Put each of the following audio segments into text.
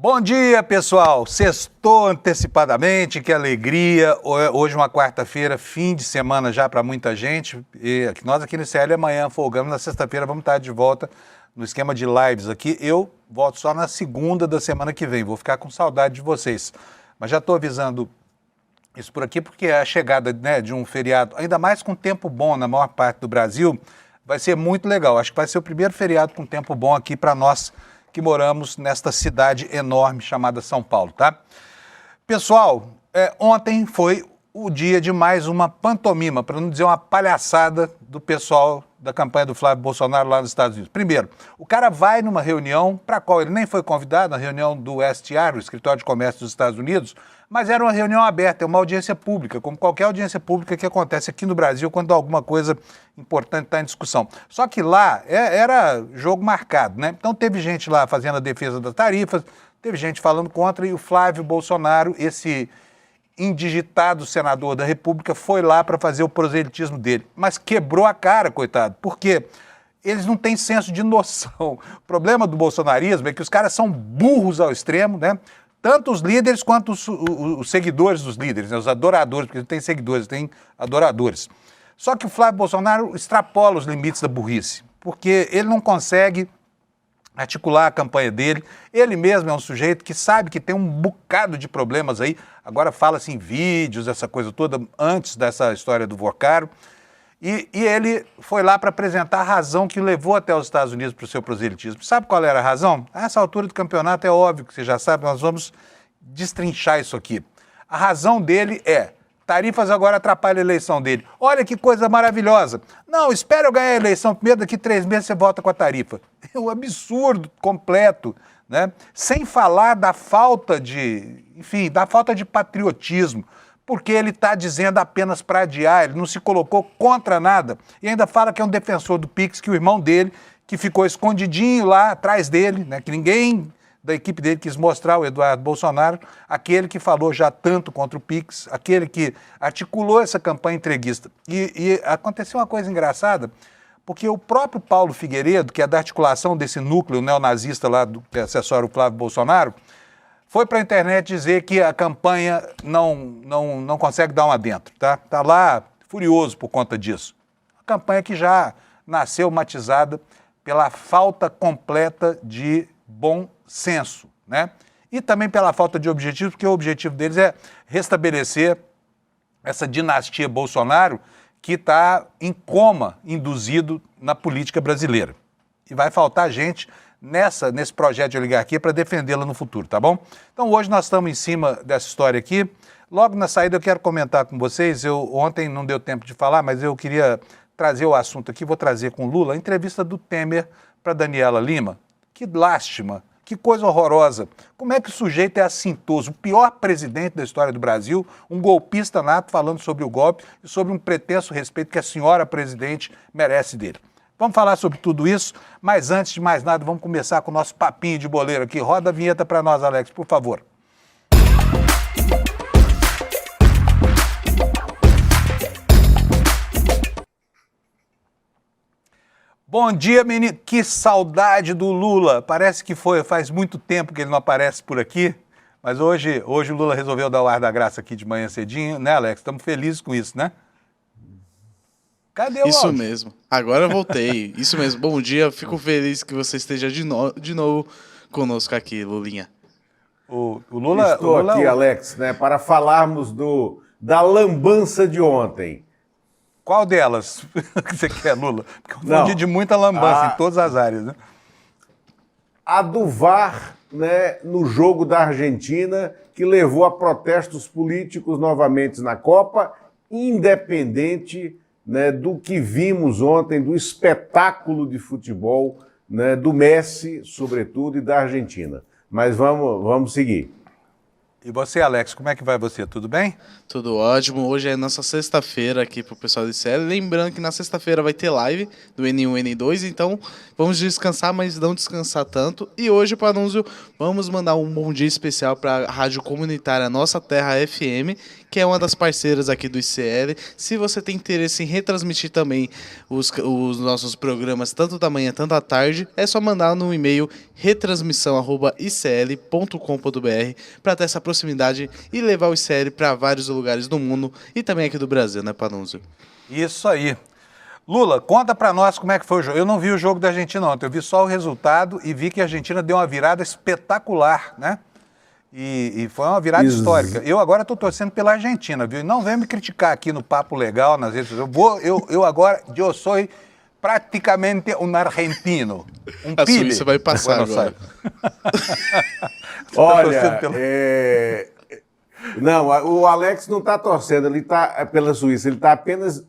Bom dia, pessoal. Sextou antecipadamente, que alegria. Hoje uma quarta-feira, fim de semana já para muita gente. E nós aqui no CL amanhã folgamos, na sexta-feira vamos estar de volta no esquema de lives aqui. Eu volto só na segunda da semana que vem, vou ficar com saudade de vocês. Mas já estou avisando isso por aqui porque a chegada, né, de um feriado, ainda mais com tempo bom na maior parte do Brasil, vai ser muito legal. Acho que vai ser o primeiro feriado com tempo bom aqui para nós que moramos nesta cidade enorme chamada São Paulo, tá? Pessoal, ontem foi o dia de mais uma pantomima, para não dizer uma palhaçada do pessoal da campanha do Flávio Bolsonaro lá nos Estados Unidos. Primeiro, o cara vai numa reunião para a qual ele nem foi convidado, na reunião do STR, o Escritório de Comércio dos Estados Unidos, mas era uma reunião aberta, uma audiência pública, como qualquer audiência pública que acontece aqui no Brasil quando alguma coisa importante está em discussão. Só que lá era jogo marcado, né? Então teve gente lá fazendo a defesa das tarifas, teve gente falando contra, e o Flávio Bolsonaro, esse indigitado senador da República, foi lá para fazer o proselitismo dele. Mas quebrou a cara, coitado, porque eles não têm senso de noção. O problema do bolsonarismo é que os caras são burros ao extremo, né? Tanto os líderes quanto os seguidores dos líderes, né? Os adoradores, porque não tem seguidores, tem adoradores. Só que o Flávio Bolsonaro extrapola os limites da burrice, porque ele não consegue articular a campanha dele. Ele mesmo é um sujeito que sabe que tem um bocado de problemas aí. Agora fala-se em vídeos, essa coisa toda, antes dessa história do Vocaro. E ele foi lá para apresentar a razão que o levou até os Estados Unidos para o seu proselitismo. Sabe qual era a razão? A essa altura do campeonato é óbvio que você já sabe, nós vamos destrinchar isso aqui. A razão dele é: tarifas agora atrapalham a eleição dele. Olha que coisa maravilhosa. Não, espera eu ganhar a eleição primeiro, daqui 3 meses você volta com a tarifa. É um absurdo completo, né? Sem falar da falta de, da falta de patriotismo, porque ele está dizendo apenas para adiar, ele não se colocou contra nada, e ainda fala que é um defensor do Pix, que o irmão dele, que ficou escondidinho lá atrás dele, né, que ninguém da equipe dele quis mostrar, o Eduardo Bolsonaro, aquele que falou já tanto contra o Pix, aquele que articulou essa campanha entreguista. E aconteceu uma coisa engraçada, porque o próprio Paulo Figueiredo, que é da articulação desse núcleo neonazista lá, que assessora o Flávio Bolsonaro, foi para a internet dizer que a campanha não consegue dar um adentro, tá? Está lá furioso por conta disso. A campanha que já nasceu matizada pela falta completa de bom senso, né? E também pela falta de objetivo, porque o objetivo deles é restabelecer essa dinastia Bolsonaro que está em coma induzido na política brasileira. E vai faltar gente nesse projeto de oligarquia para defendê-la no futuro, tá bom? Então hoje nós estamos em cima dessa história aqui. Logo na saída eu quero comentar com vocês, ontem não deu tempo de falar, mas eu queria trazer o assunto aqui, vou trazer com o Lula, a entrevista do Temer para Daniela Lima. Que lástima, que coisa horrorosa. Como é que o sujeito é assintoso, o pior presidente da história do Brasil, um golpista nato falando sobre o golpe e sobre um pretenso respeito que a senhora presidente merece dele. Vamos falar sobre tudo isso, mas antes de mais nada, vamos começar com o nosso papinho de boleiro aqui. Roda a vinheta para nós, Alex, por favor. Bom dia, menino. Que saudade do Lula. Parece que faz muito tempo que ele não aparece por aqui, mas hoje o Lula resolveu dar o ar da graça aqui de manhã cedinho, né, Alex? Estamos felizes com isso, né? Cadê o Isso áudio? mesmo. Agora eu voltei. Isso mesmo. Bom dia. Fico feliz que você esteja de novo conosco aqui, Lulinha. O Lula... Estou aqui, Alex, né, para falarmos da lambança de ontem. Qual delas que você quer, Lula? Porque eu fundi de muita lambança em todas as áreas, né? A do VAR, né, no jogo da Argentina, que levou a protestos políticos novamente na Copa, independente, né, do que vimos ontem, do espetáculo de futebol, né, do Messi, sobretudo, e da Argentina. Mas vamos seguir. E você, Alex, como é que vai você? Tudo bem? Tudo ótimo. Hoje é nossa sexta-feira aqui pro pessoal do ICL. Lembrando que na sexta-feira vai ter live do N1 e N2, então vamos descansar, mas não descansar tanto. E hoje, Panunzio, vamos mandar um bom dia especial para a rádio comunitária Nossa Terra FM, que é uma das parceiras aqui do ICL. Se você tem interesse em retransmitir também os nossos programas, tanto da manhã, tanto da tarde, é só mandar no e-mail retransmissão@icl.com.br para ter essa proximidade e levar o ICL para vários lugares do mundo e também aqui do Brasil, né, Panunzio? Isso aí. Lula, conta pra nós como é que foi o jogo. Eu não vi o jogo da Argentina ontem, eu vi só o resultado e vi que a Argentina deu uma virada espetacular, né? E foi uma virada histórica. Eu agora estou torcendo pela Argentina, viu? E não vem me criticar aqui no Papo Legal, nas redes sociais. Eu agora, eu sou praticamente um argentino. A Suíça vai passar agora. Olha, não, o Alex não está torcendo, ele está pela Suíça, ele está apenas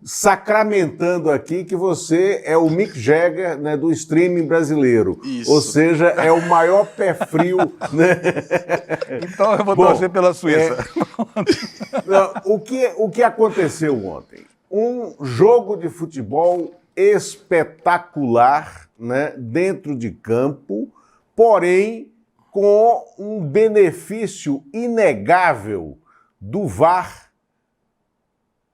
sacramentando aqui que você é o Mick Jagger, né, do streaming brasileiro. Isso. Ou seja, é o maior pé frio. Né? Então eu vou torcer pela Suíça. Não, o que aconteceu ontem? Um jogo de futebol espetacular, né, dentro de campo, porém com um benefício inegável do VAR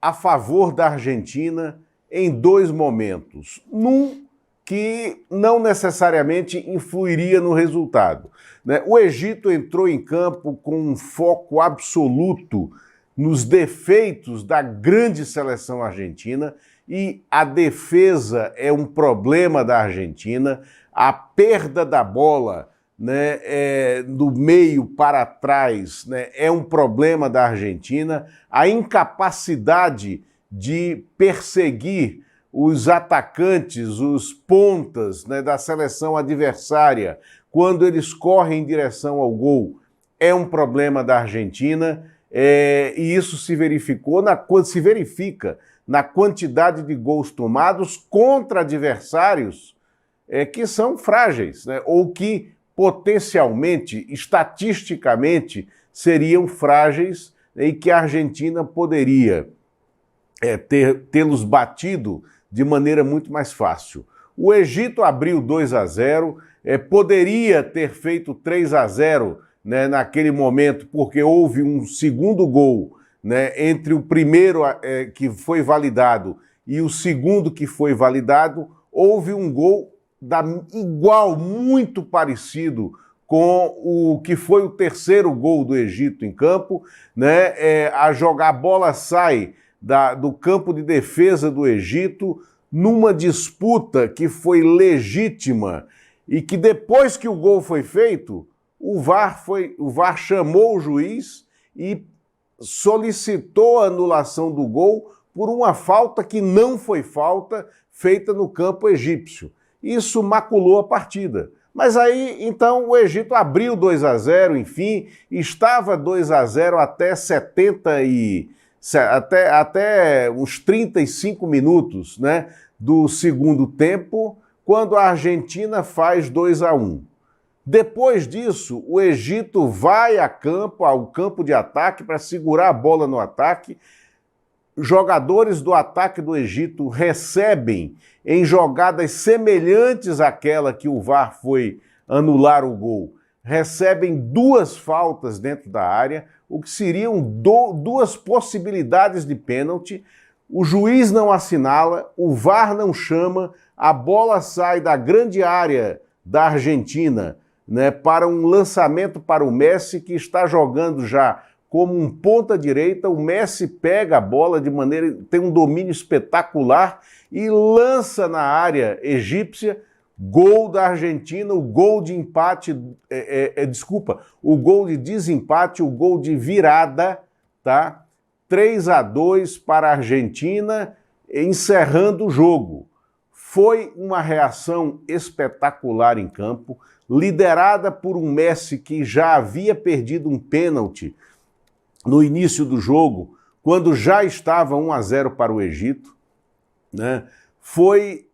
a favor da Argentina em dois momentos. Num que não necessariamente influiria no resultado, né? O Egito entrou em campo com um foco absoluto nos defeitos da grande seleção argentina, e a defesa é um problema da Argentina, a perda da bola, né, do meio para trás, né, é um problema da Argentina, a incapacidade de perseguir os atacantes, os pontas, né, da seleção adversária, quando eles correm em direção ao gol, é um problema da Argentina, e isso se verifica na quantidade de gols tomados contra adversários que são frágeis, né, ou que potencialmente, estatisticamente, seriam frágeis, e que a Argentina poderia tê-los batido de maneira muito mais fácil. O Egito abriu 2-0, poderia ter feito 3-0, né, naquele momento, porque houve um segundo gol, né, entre o primeiro que foi validado e o segundo que foi validado, houve um gol igual, muito parecido com o que foi o terceiro gol do Egito em campo, né? A bola sai do campo de defesa do Egito numa disputa que foi legítima e que depois que o gol foi feito, o VAR chamou o juiz e solicitou a anulação do gol por uma falta que não foi falta feita no campo egípcio. Isso maculou a partida. Mas aí, então, o Egito abriu 2-0, enfim, estava 2-0 até uns 35 minutos, né, do segundo tempo, quando a Argentina faz 2-1. Depois disso, o Egito vai ao campo de ataque para segurar a bola no ataque. Jogadores do ataque do Egito recebem em jogadas semelhantes àquela que o VAR foi anular o gol, recebem duas faltas dentro da área, o que seriam duas possibilidades de pênalti. O juiz não assinala, o VAR não chama, a bola sai da grande área da Argentina, né, para um lançamento para o Messi, que está jogando já como um ponta-direita. O Messi pega a bola tem um domínio espetacular e lança na área egípcia. Gol da Argentina, o gol de empate, o gol de desempate, o gol de virada, tá? 3-2 para a Argentina, encerrando o jogo. Foi uma reação espetacular em campo, liderada por um Messi que já havia perdido um pênalti no início do jogo, quando já estava 1-0 para o Egito, né? Foi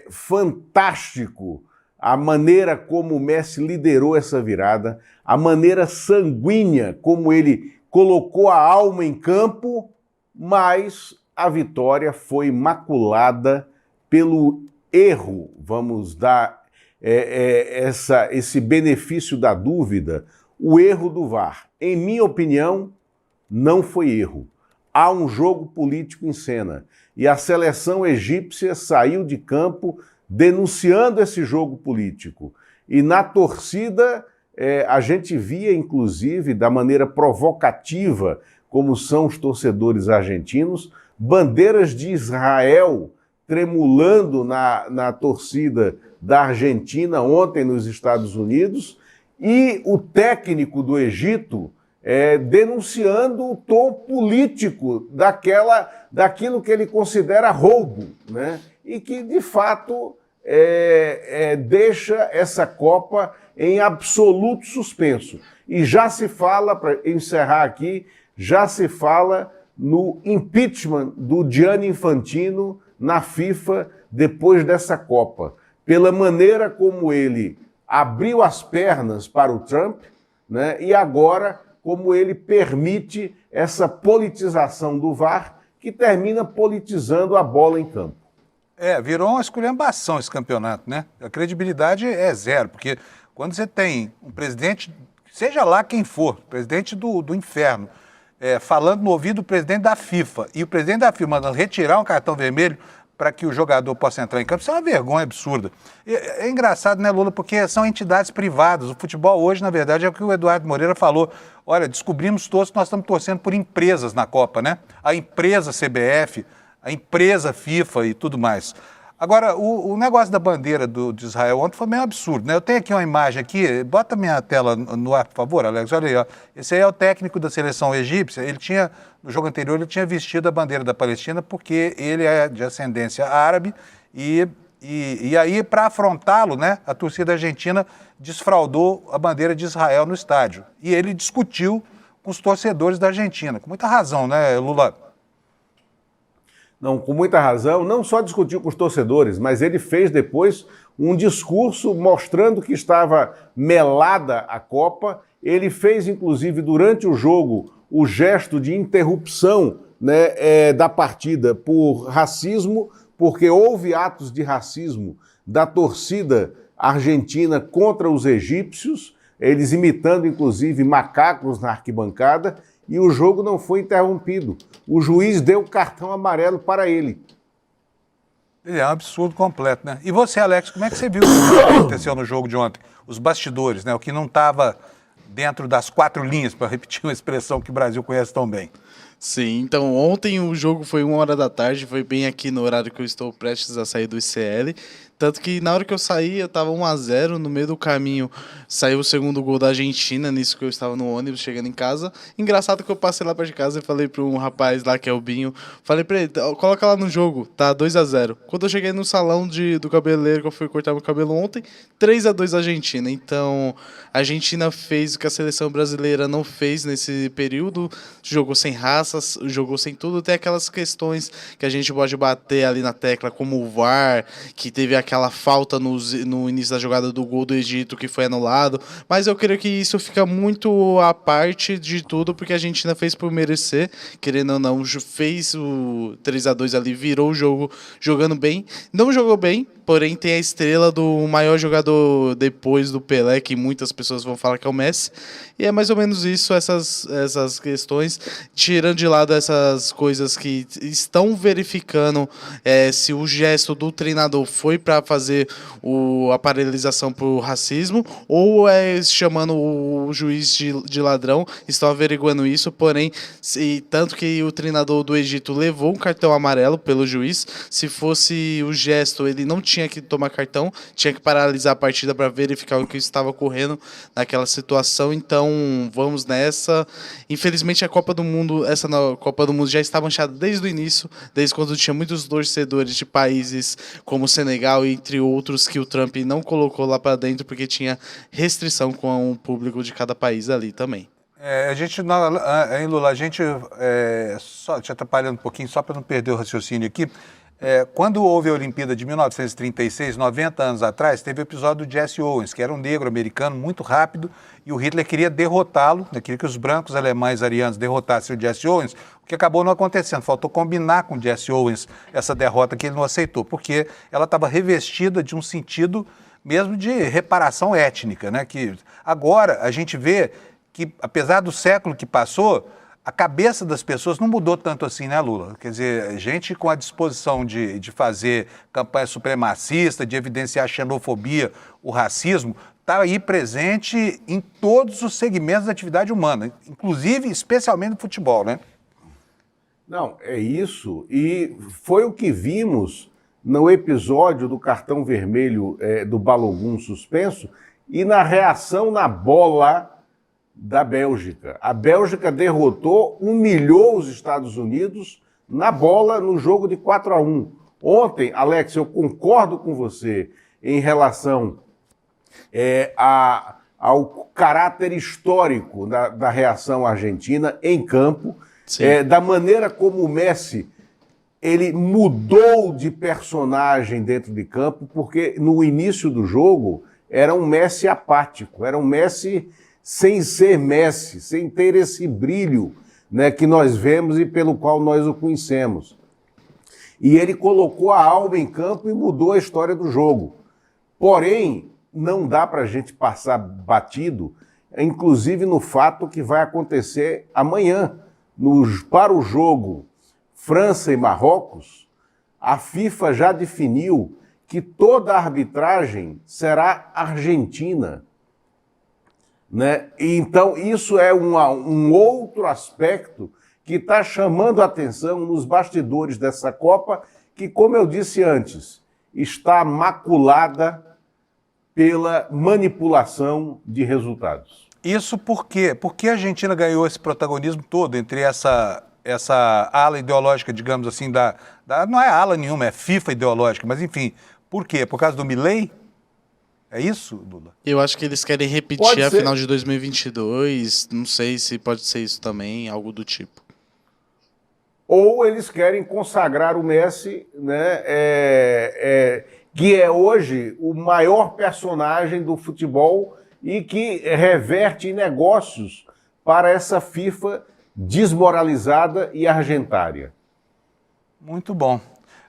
fantástico a maneira como o Messi liderou essa virada, a maneira sanguínea como ele colocou a alma em campo, mas a vitória foi maculada pelo erro, vamos dar esse benefício da dúvida, o erro do VAR. Em minha opinião, não foi erro. Há um jogo político em cena e a seleção egípcia saiu de campo denunciando esse jogo político. E na torcida, a gente via, inclusive, da maneira provocativa, como são os torcedores argentinos, bandeiras de Israel tremulando na torcida da Argentina ontem nos Estados Unidos, e o técnico do Egito denunciando o tom político daquilo que ele considera roubo, né? E que, de fato, deixa essa Copa em absoluto suspenso. E já se fala, para encerrar aqui, já se fala no impeachment do Gianni Infantino na FIFA depois dessa Copa, pela maneira como ele abriu as pernas para o Trump, né, e agora como ele permite essa politização do VAR, que termina politizando a bola em campo. Virou uma esculhambação esse campeonato, né? A credibilidade é zero, porque quando você tem um presidente, seja lá quem for, presidente do inferno, falando no ouvido do presidente da FIFA, e o presidente da FIFA mandando retirar um cartão vermelho para que o jogador possa entrar em campo, isso é uma vergonha absurda. É engraçado, né, Lula, porque são entidades privadas. O futebol hoje, na verdade, é o que o Eduardo Moreira falou. Olha, descobrimos todos que nós estamos torcendo por empresas na Copa, né? A empresa CBF, a empresa FIFA e tudo mais. Agora, o negócio da bandeira de Israel ontem foi meio absurdo, né? Eu tenho aqui uma imagem aqui, bota minha tela no ar, por favor, Alex, olha aí, ó. Esse aí é o técnico da seleção egípcia, no jogo anterior, ele tinha vestido a bandeira da Palestina porque ele é de ascendência árabe e aí, para afrontá-lo, né, a torcida argentina desfraudou a bandeira de Israel no estádio. E ele discutiu com os torcedores da Argentina, com muita razão, né, Lula? Não, com muita razão, não só discutiu com os torcedores, mas ele fez depois um discurso mostrando que estava melada a Copa. Ele fez, inclusive, durante o jogo, o gesto de interrupção, né, da partida por racismo, porque houve atos de racismo da torcida argentina contra os egípcios, eles imitando, inclusive, macacos na arquibancada, e o jogo não foi interrompido. O juiz deu cartão amarelo para ele. É um absurdo completo, né? E você, Alex, como é que você viu o que aconteceu no jogo de ontem? Os bastidores, né? O que não estava dentro das quatro linhas, para repetir uma expressão que o Brasil conhece tão bem. Sim, então ontem o jogo foi 1h da tarde, foi bem aqui no horário que eu estou prestes a sair do ICL. Tanto que na hora que eu saí, eu tava 1-0, no meio do caminho saiu o segundo gol da Argentina, nisso que eu estava no ônibus, chegando em casa. Engraçado que eu passei lá perto de casa e falei para um rapaz lá, que é o Binho, falei para ele, coloca lá no jogo, tá 2-0. Quando eu cheguei no salão do cabeleireiro, que eu fui cortar meu cabelo ontem, 3-2 Argentina. Então, a Argentina fez o que a seleção brasileira não fez nesse período, jogou sem raças, jogou sem tudo, tem aquelas questões que a gente pode bater ali na tecla, como o VAR, que teve aquela falta no início da jogada do gol do Egito que foi anulado, mas eu creio que isso fica muito à parte de tudo, porque a Argentina fez por merecer, querendo ou não, fez o 3-2 ali, virou o jogo jogando bem, não jogou bem, porém tem a estrela do maior jogador depois do Pelé, que muitas pessoas vão falar que é o Messi, e é mais ou menos isso, essas questões, tirando de lado essas coisas que estão verificando se o gesto do treinador foi para fazer a paralisação por racismo, ou chamando o juiz de ladrão, estão averiguando isso, porém, tanto que o treinador do Egito levou um cartão amarelo pelo juiz, se fosse o gesto, ele não tinha que tomar cartão, tinha que paralisar a partida para verificar o que estava ocorrendo naquela situação. Então vamos nessa. Infelizmente a Copa do Mundo, essa Copa do Mundo já está manchada desde o início, desde quando tinha muitos torcedores de países como Senegal, entre outros, que o Trump não colocou lá para dentro porque tinha restrição com o público de cada país ali também. Lula, a gente, só te atrapalhando um pouquinho, só para não perder o raciocínio aqui, Quando houve a Olimpíada de 1936, 90 anos atrás, teve o episódio do Jesse Owens, que era um negro americano muito rápido, e o Hitler queria derrotá-lo, queria que os brancos alemães arianos derrotassem o Jesse Owens, o que acabou não acontecendo. Faltou combinar com o Jesse Owens essa derrota que ele não aceitou, porque ela estava revestida de um sentido mesmo de reparação étnica, né? Que agora a gente vê que, apesar do século que passou, a cabeça das pessoas não mudou tanto assim, né, Lula? Quer dizer, gente com a disposição de fazer campanha supremacista, de evidenciar a xenofobia, o racismo, está aí presente em todos os segmentos da atividade humana, inclusive, especialmente no futebol, né? Não, é isso. E foi o que vimos no episódio do cartão vermelho do Balogun suspenso e na reação na bola da Bélgica. A Bélgica derrotou, humilhou os Estados Unidos na bola no jogo de 4-1. Ontem, Alex, eu concordo com você em relação ao caráter histórico da reação argentina em campo, da maneira como o Messi ele mudou de personagem dentro de campo, porque no início do jogo era um Messi apático, era um Messi sem ser Messi, sem ter esse brilho, né, que nós vemos e pelo qual nós o conhecemos. E ele colocou a alma em campo e mudou a história do jogo. Porém, não dá para a gente passar batido, inclusive no fato que vai acontecer amanhã. Para o jogo França e Marrocos, a FIFA já definiu que toda a arbitragem será argentina. Né? Então, isso é um outro aspecto que está chamando a atenção nos bastidores dessa Copa, que, como eu disse antes, está maculada pela manipulação de resultados. Isso por quê? Por que a Argentina ganhou esse protagonismo todo entre essa ala ideológica, digamos assim, não é ala nenhuma, é FIFA ideológica, mas enfim, por quê? Por causa do Milei? É isso, Lula? Eu acho que eles querem repetir a final de 2022, não sei se pode ser isso também, algo do tipo. Ou eles querem consagrar o Messi, né, que é hoje o maior personagem do futebol e que reverte em negócios para essa FIFA desmoralizada e argentária. Muito bom.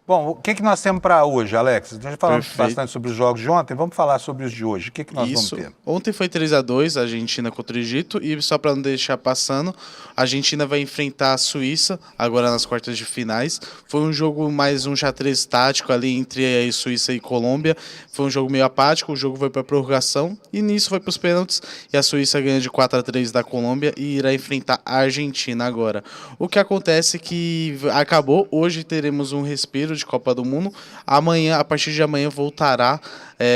Bom, o que nós temos para hoje, Alex? A gente já falou bastante sobre os jogos de ontem, vamos falar sobre os de hoje. O que nós vamos ter? Ontem foi 3-2 a Argentina contra o Egito, e só para não deixar passando, a Argentina vai enfrentar a Suíça, agora nas quartas de finais. Foi um jogo mais um xadrez tático ali entre a Suíça e Colômbia. Foi um jogo meio apático, o jogo foi para prorrogação, e nisso foi para os pênaltis, e a Suíça ganha de 4-3 da Colômbia e irá enfrentar a Argentina agora. O que acontece é que acabou, hoje teremos um respiro de Copa do Mundo. Amanhã, a partir de amanhã, voltará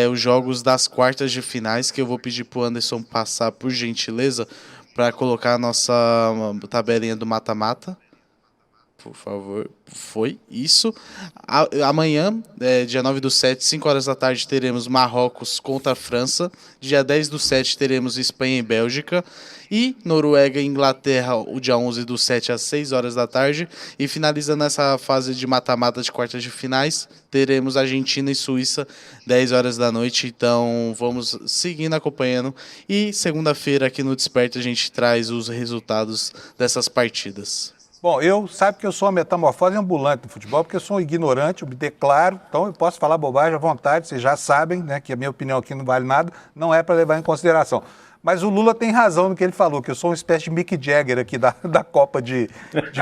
os jogos das quartas de finais, que eu vou pedir para o Anderson passar, por gentileza, para colocar a nossa tabelinha do mata-mata. Por favor, foi isso. Amanhã, dia 9/7, 5 horas da tarde, teremos Marrocos contra a França. Dia 10/7, teremos Espanha e Bélgica. E Noruega e Inglaterra, o dia 11/7, às 6 horas da tarde. E finalizando essa fase de mata-mata de quartas de finais, teremos Argentina e Suíça, 10 horas da noite. Então, vamos seguindo, acompanhando. E segunda-feira, aqui no Desperta, a gente traz os resultados dessas partidas. Bom, sabe que eu sou uma metamorfose ambulante no futebol, porque eu sou um ignorante, eu me declaro, então eu posso falar bobagem à vontade, vocês já sabem, né, que a minha opinião aqui não vale nada, não é para levar em consideração. Mas o Lula tem razão no que ele falou, que eu sou uma espécie de Mick Jagger aqui da Copa de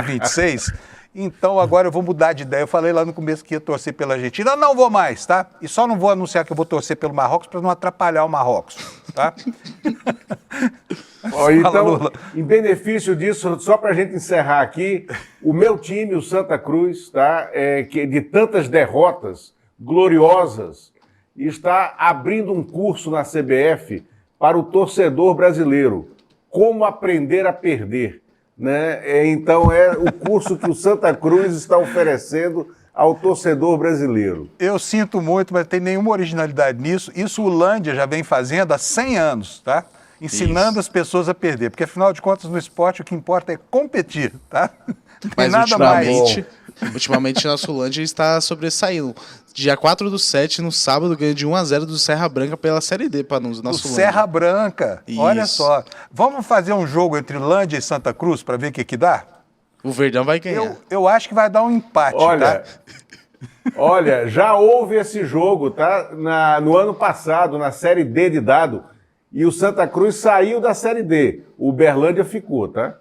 26. Então agora eu vou mudar de ideia. Eu falei lá no começo que ia torcer pela Argentina. Eu não vou mais, tá? E só não vou anunciar que eu vou torcer pelo Marrocos para não atrapalhar o Marrocos, tá? Então, em benefício disso, só para a gente encerrar aqui, o meu time, o Santa Cruz, tá, que de tantas derrotas gloriosas, está abrindo um curso na CBF para o torcedor brasileiro, como aprender a perder. Né? Então é o curso que o Santa Cruz está oferecendo ao torcedor brasileiro. Eu sinto muito, mas não tem nenhuma originalidade nisso. Isso o Lândia já vem fazendo há 100 anos, tá? Ensinando as pessoas a perder, porque afinal de contas no esporte o que importa é competir, tá? Não tem mas nada mais. ultimamente nosso Lândia está sobressaindo. Dia 4/7, no sábado, ganha de 1-0 do Serra Branca pela Série D, Panunzio, nosso Lândia. Serra Branca, olha Isso. só. Vamos fazer um jogo entre Lândia e Santa Cruz para ver o que dá? O Verdão vai ganhar. Eu acho que vai dar um empate, Olha, tá? olha, já houve esse jogo, tá? No ano passado, na Série D de dado, e o Santa Cruz saiu da Série D. O Uberlândia ficou, tá?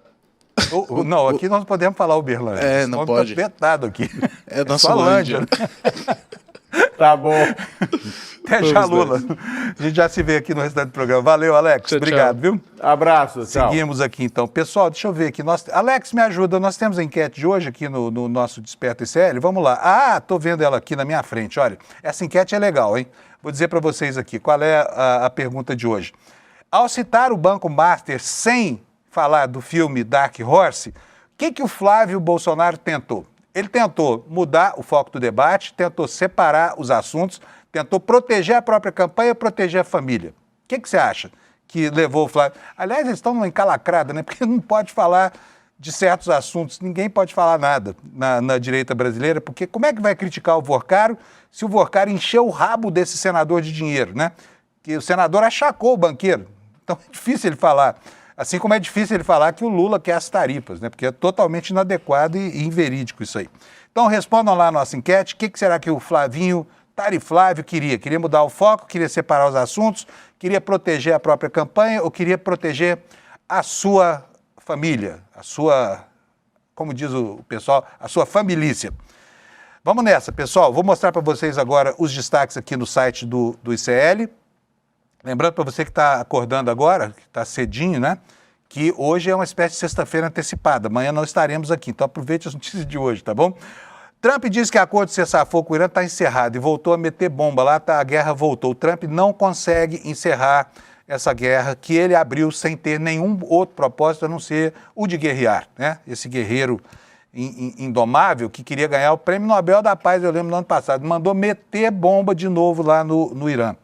Não, aqui nós não podemos falar Uberlândia. É, não Nós pode. estamos vetado aqui. É nosso só Lândia. Lândia. Tá bom. Até já, Lula. A gente já se vê aqui no restante do programa. Valeu, Alex. Tchau, Obrigado, viu? Abraço, tchau. Seguimos aqui, então. Pessoal, deixa eu ver aqui. Alex, me ajuda. Nós temos a enquete de hoje aqui no nosso Desperta ICL. Vamos lá. Ah, tô vendo ela aqui na minha frente. Olha, essa enquete é legal, hein? Vou dizer para vocês aqui qual é a pergunta de hoje. Ao citar o Banco Master sem falar do filme Dark Horse, o que o Flávio Bolsonaro tentou? Ele tentou mudar o foco do debate, tentou separar os assuntos, tentou proteger a própria campanha, proteger a família. O que você acha que levou o Flávio? Aliás, eles estão numa encalacrada, né? Porque não pode falar de certos assuntos, ninguém pode falar nada na direita brasileira, porque como é que vai criticar o Vorcaro se o Vorcaro encheu o rabo desse senador de dinheiro, né? Que o senador achacou o banqueiro. Então é difícil ele falar. Assim como é difícil ele falar que o Lula quer as tarifas, né? Porque é totalmente inadequado e inverídico isso aí. Então respondam lá a nossa enquete. O que será que o Flavinho, Tariflávio, queria? Queria mudar o foco, queria separar os assuntos, queria proteger a própria campanha ou queria proteger a sua família, a sua, como diz o pessoal, a sua familícia. Vamos nessa, pessoal. Vou mostrar para vocês agora os destaques aqui no site do ICL. Lembrando para você que está acordando agora, que está cedinho, né? Que hoje é uma espécie de sexta-feira antecipada. Amanhã não estaremos aqui, então aproveite as notícias de hoje, tá bom? Trump diz que o acordo de cessar-fogo com o Irã está encerrado e voltou a meter bomba lá, tá, a guerra voltou. O Trump não consegue encerrar essa guerra que ele abriu sem ter nenhum outro propósito a não ser o de guerrear, né? Esse guerreiro indomável que queria ganhar o Prêmio Nobel da Paz, eu lembro no ano passado, mandou meter bomba de novo lá no Irã,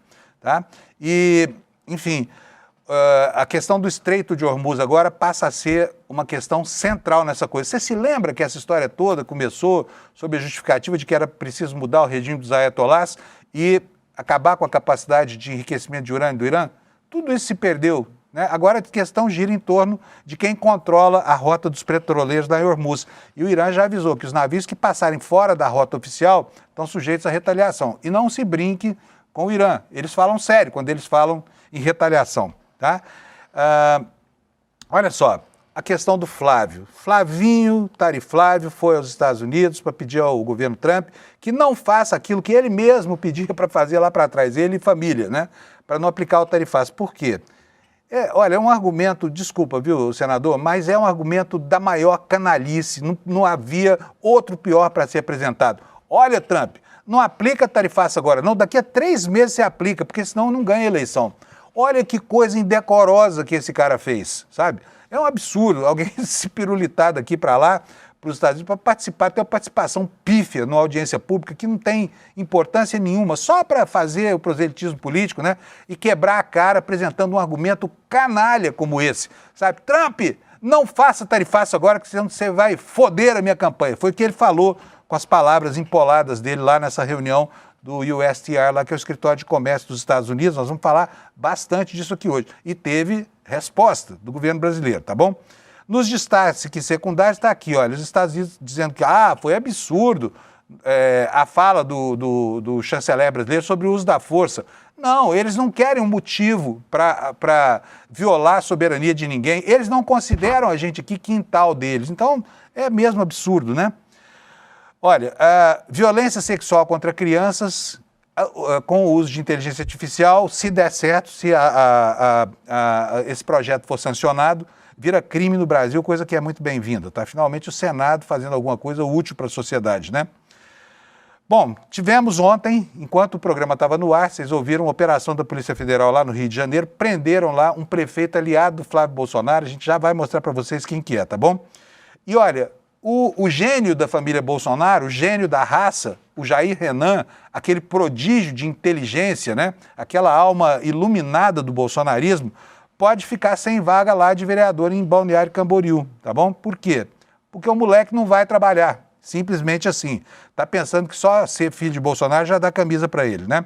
tá? E, enfim, a questão do Estreito de Hormuz agora passa a ser uma questão central nessa coisa. Você se lembra que essa história toda começou sob a justificativa de que era preciso mudar o regime dos ayatolás e acabar com a capacidade de enriquecimento de urânio do Irã? Tudo isso se perdeu, né? Agora a questão gira em torno de quem controla a rota dos petroleiros da Hormuz. E o Irã já avisou que os navios que passarem fora da rota oficial estão sujeitos à retaliação. E não se brinque com o Irã. Eles falam sério quando eles falam em retaliação, tá? Olha só, a questão do Flávio. Flavinho, Tariflávio, foi aos Estados Unidos para pedir ao governo Trump que não faça aquilo que ele mesmo pedia para fazer lá para trás, ele e família, né? Para não aplicar o tarifaço. Por quê? Olha, é um argumento, desculpa, viu, senador, mas é um argumento da maior canalice, não havia outro pior para ser apresentado. Olha, Trump, não aplica tarifaço agora, não. Daqui a 3 meses você aplica, porque senão não ganha eleição. Olha que coisa indecorosa que esse cara fez, sabe? É um absurdo alguém se pirulitar daqui para lá, para os Estados Unidos, para participar, ter uma participação pífia numa audiência pública que não tem importância nenhuma, só para fazer o proselitismo político, né? E quebrar a cara apresentando um argumento canalha como esse, sabe? Trump, não faça tarifaço agora, que senão você vai foder a minha campanha. Foi o que ele falou com as palavras empoladas dele lá nessa reunião do USTR, lá que é o Escritório de Comércio dos Estados Unidos. Nós vamos falar bastante disso aqui hoje. E teve resposta do governo brasileiro, tá bom? Nos destaques secundários está aqui, olha, os Estados Unidos dizendo que foi absurdo a fala do chanceler brasileiro sobre o uso da força. Não, eles não querem um motivo para violar a soberania de ninguém. Eles não consideram a gente aqui quintal deles. Então, é mesmo absurdo, né? Olha, a violência sexual contra crianças com o uso de inteligência artificial, se der certo, se esse projeto for sancionado, vira crime no Brasil, coisa que é muito bem-vinda, tá? Finalmente o Senado fazendo alguma coisa útil para a sociedade, né? Bom, tivemos ontem, enquanto o programa estava no ar, vocês ouviram uma operação da Polícia Federal lá no Rio de Janeiro, prenderam lá um prefeito aliado do Flávio Bolsonaro, a gente já vai mostrar para vocês quem que é, tá bom? E olha, o gênio da família Bolsonaro, o gênio da raça, o Jair Renan, aquele prodígio de inteligência, né? Aquela alma iluminada do bolsonarismo, pode ficar sem vaga lá de vereador em Balneário Camboriú, tá bom? Por quê? Porque o moleque não vai trabalhar. Simplesmente assim. Está pensando que só ser filho de Bolsonaro já dá camisa para ele, né?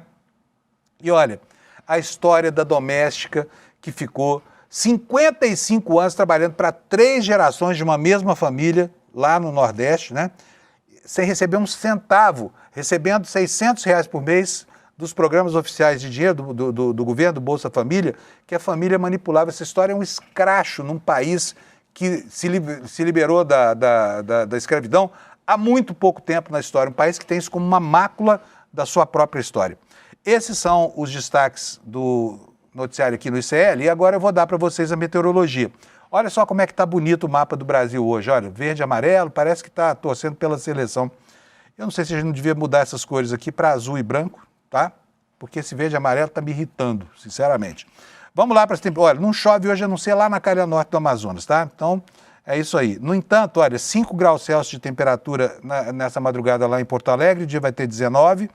E olha, a história da doméstica que ficou 55 anos trabalhando para 3 gerações de uma mesma família lá no Nordeste, né? Sem receber um centavo, recebendo R$600 por mês dos programas oficiais de dinheiro do governo, do Bolsa Família, que a família manipulava. Essa história é um escracho num país que se liberou da escravidão há muito pouco tempo na história, um país que tem isso como uma mácula da sua própria história. Esses são os destaques do noticiário aqui no ICL e agora eu vou dar para vocês a meteorologia. Olha só como é que está bonito o mapa do Brasil hoje, olha, verde e amarelo, parece que está torcendo pela seleção. Eu não sei se a gente não devia mudar essas cores aqui para azul e branco, tá? Porque esse verde e amarelo está me irritando, sinceramente. Vamos lá para as temperaturas. Olha, não chove hoje, a não ser lá na calha norte do Amazonas, tá? Então, é isso aí. No entanto, olha, 5 graus Celsius de temperatura nessa madrugada lá em Porto Alegre, o dia vai ter 19.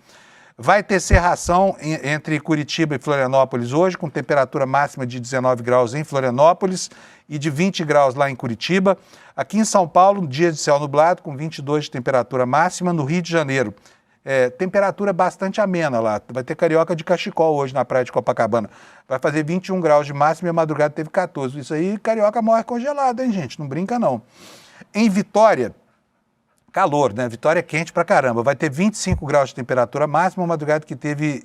Vai ter cerração entre Curitiba e Florianópolis hoje, com temperatura máxima de 19 graus em Florianópolis e de 20 graus lá em Curitiba. Aqui em São Paulo, dia de céu nublado, com 22 de temperatura máxima. No Rio de Janeiro, temperatura bastante amena lá. Vai ter carioca de cachecol hoje na praia de Copacabana. Vai fazer 21 graus de máxima e a madrugada teve 14. Isso aí, carioca morre congelado, hein, gente? Não brinca, não. Em Vitória, calor, né? Vitória é quente pra caramba. Vai ter 25 graus de temperatura máxima, uma madrugada que teve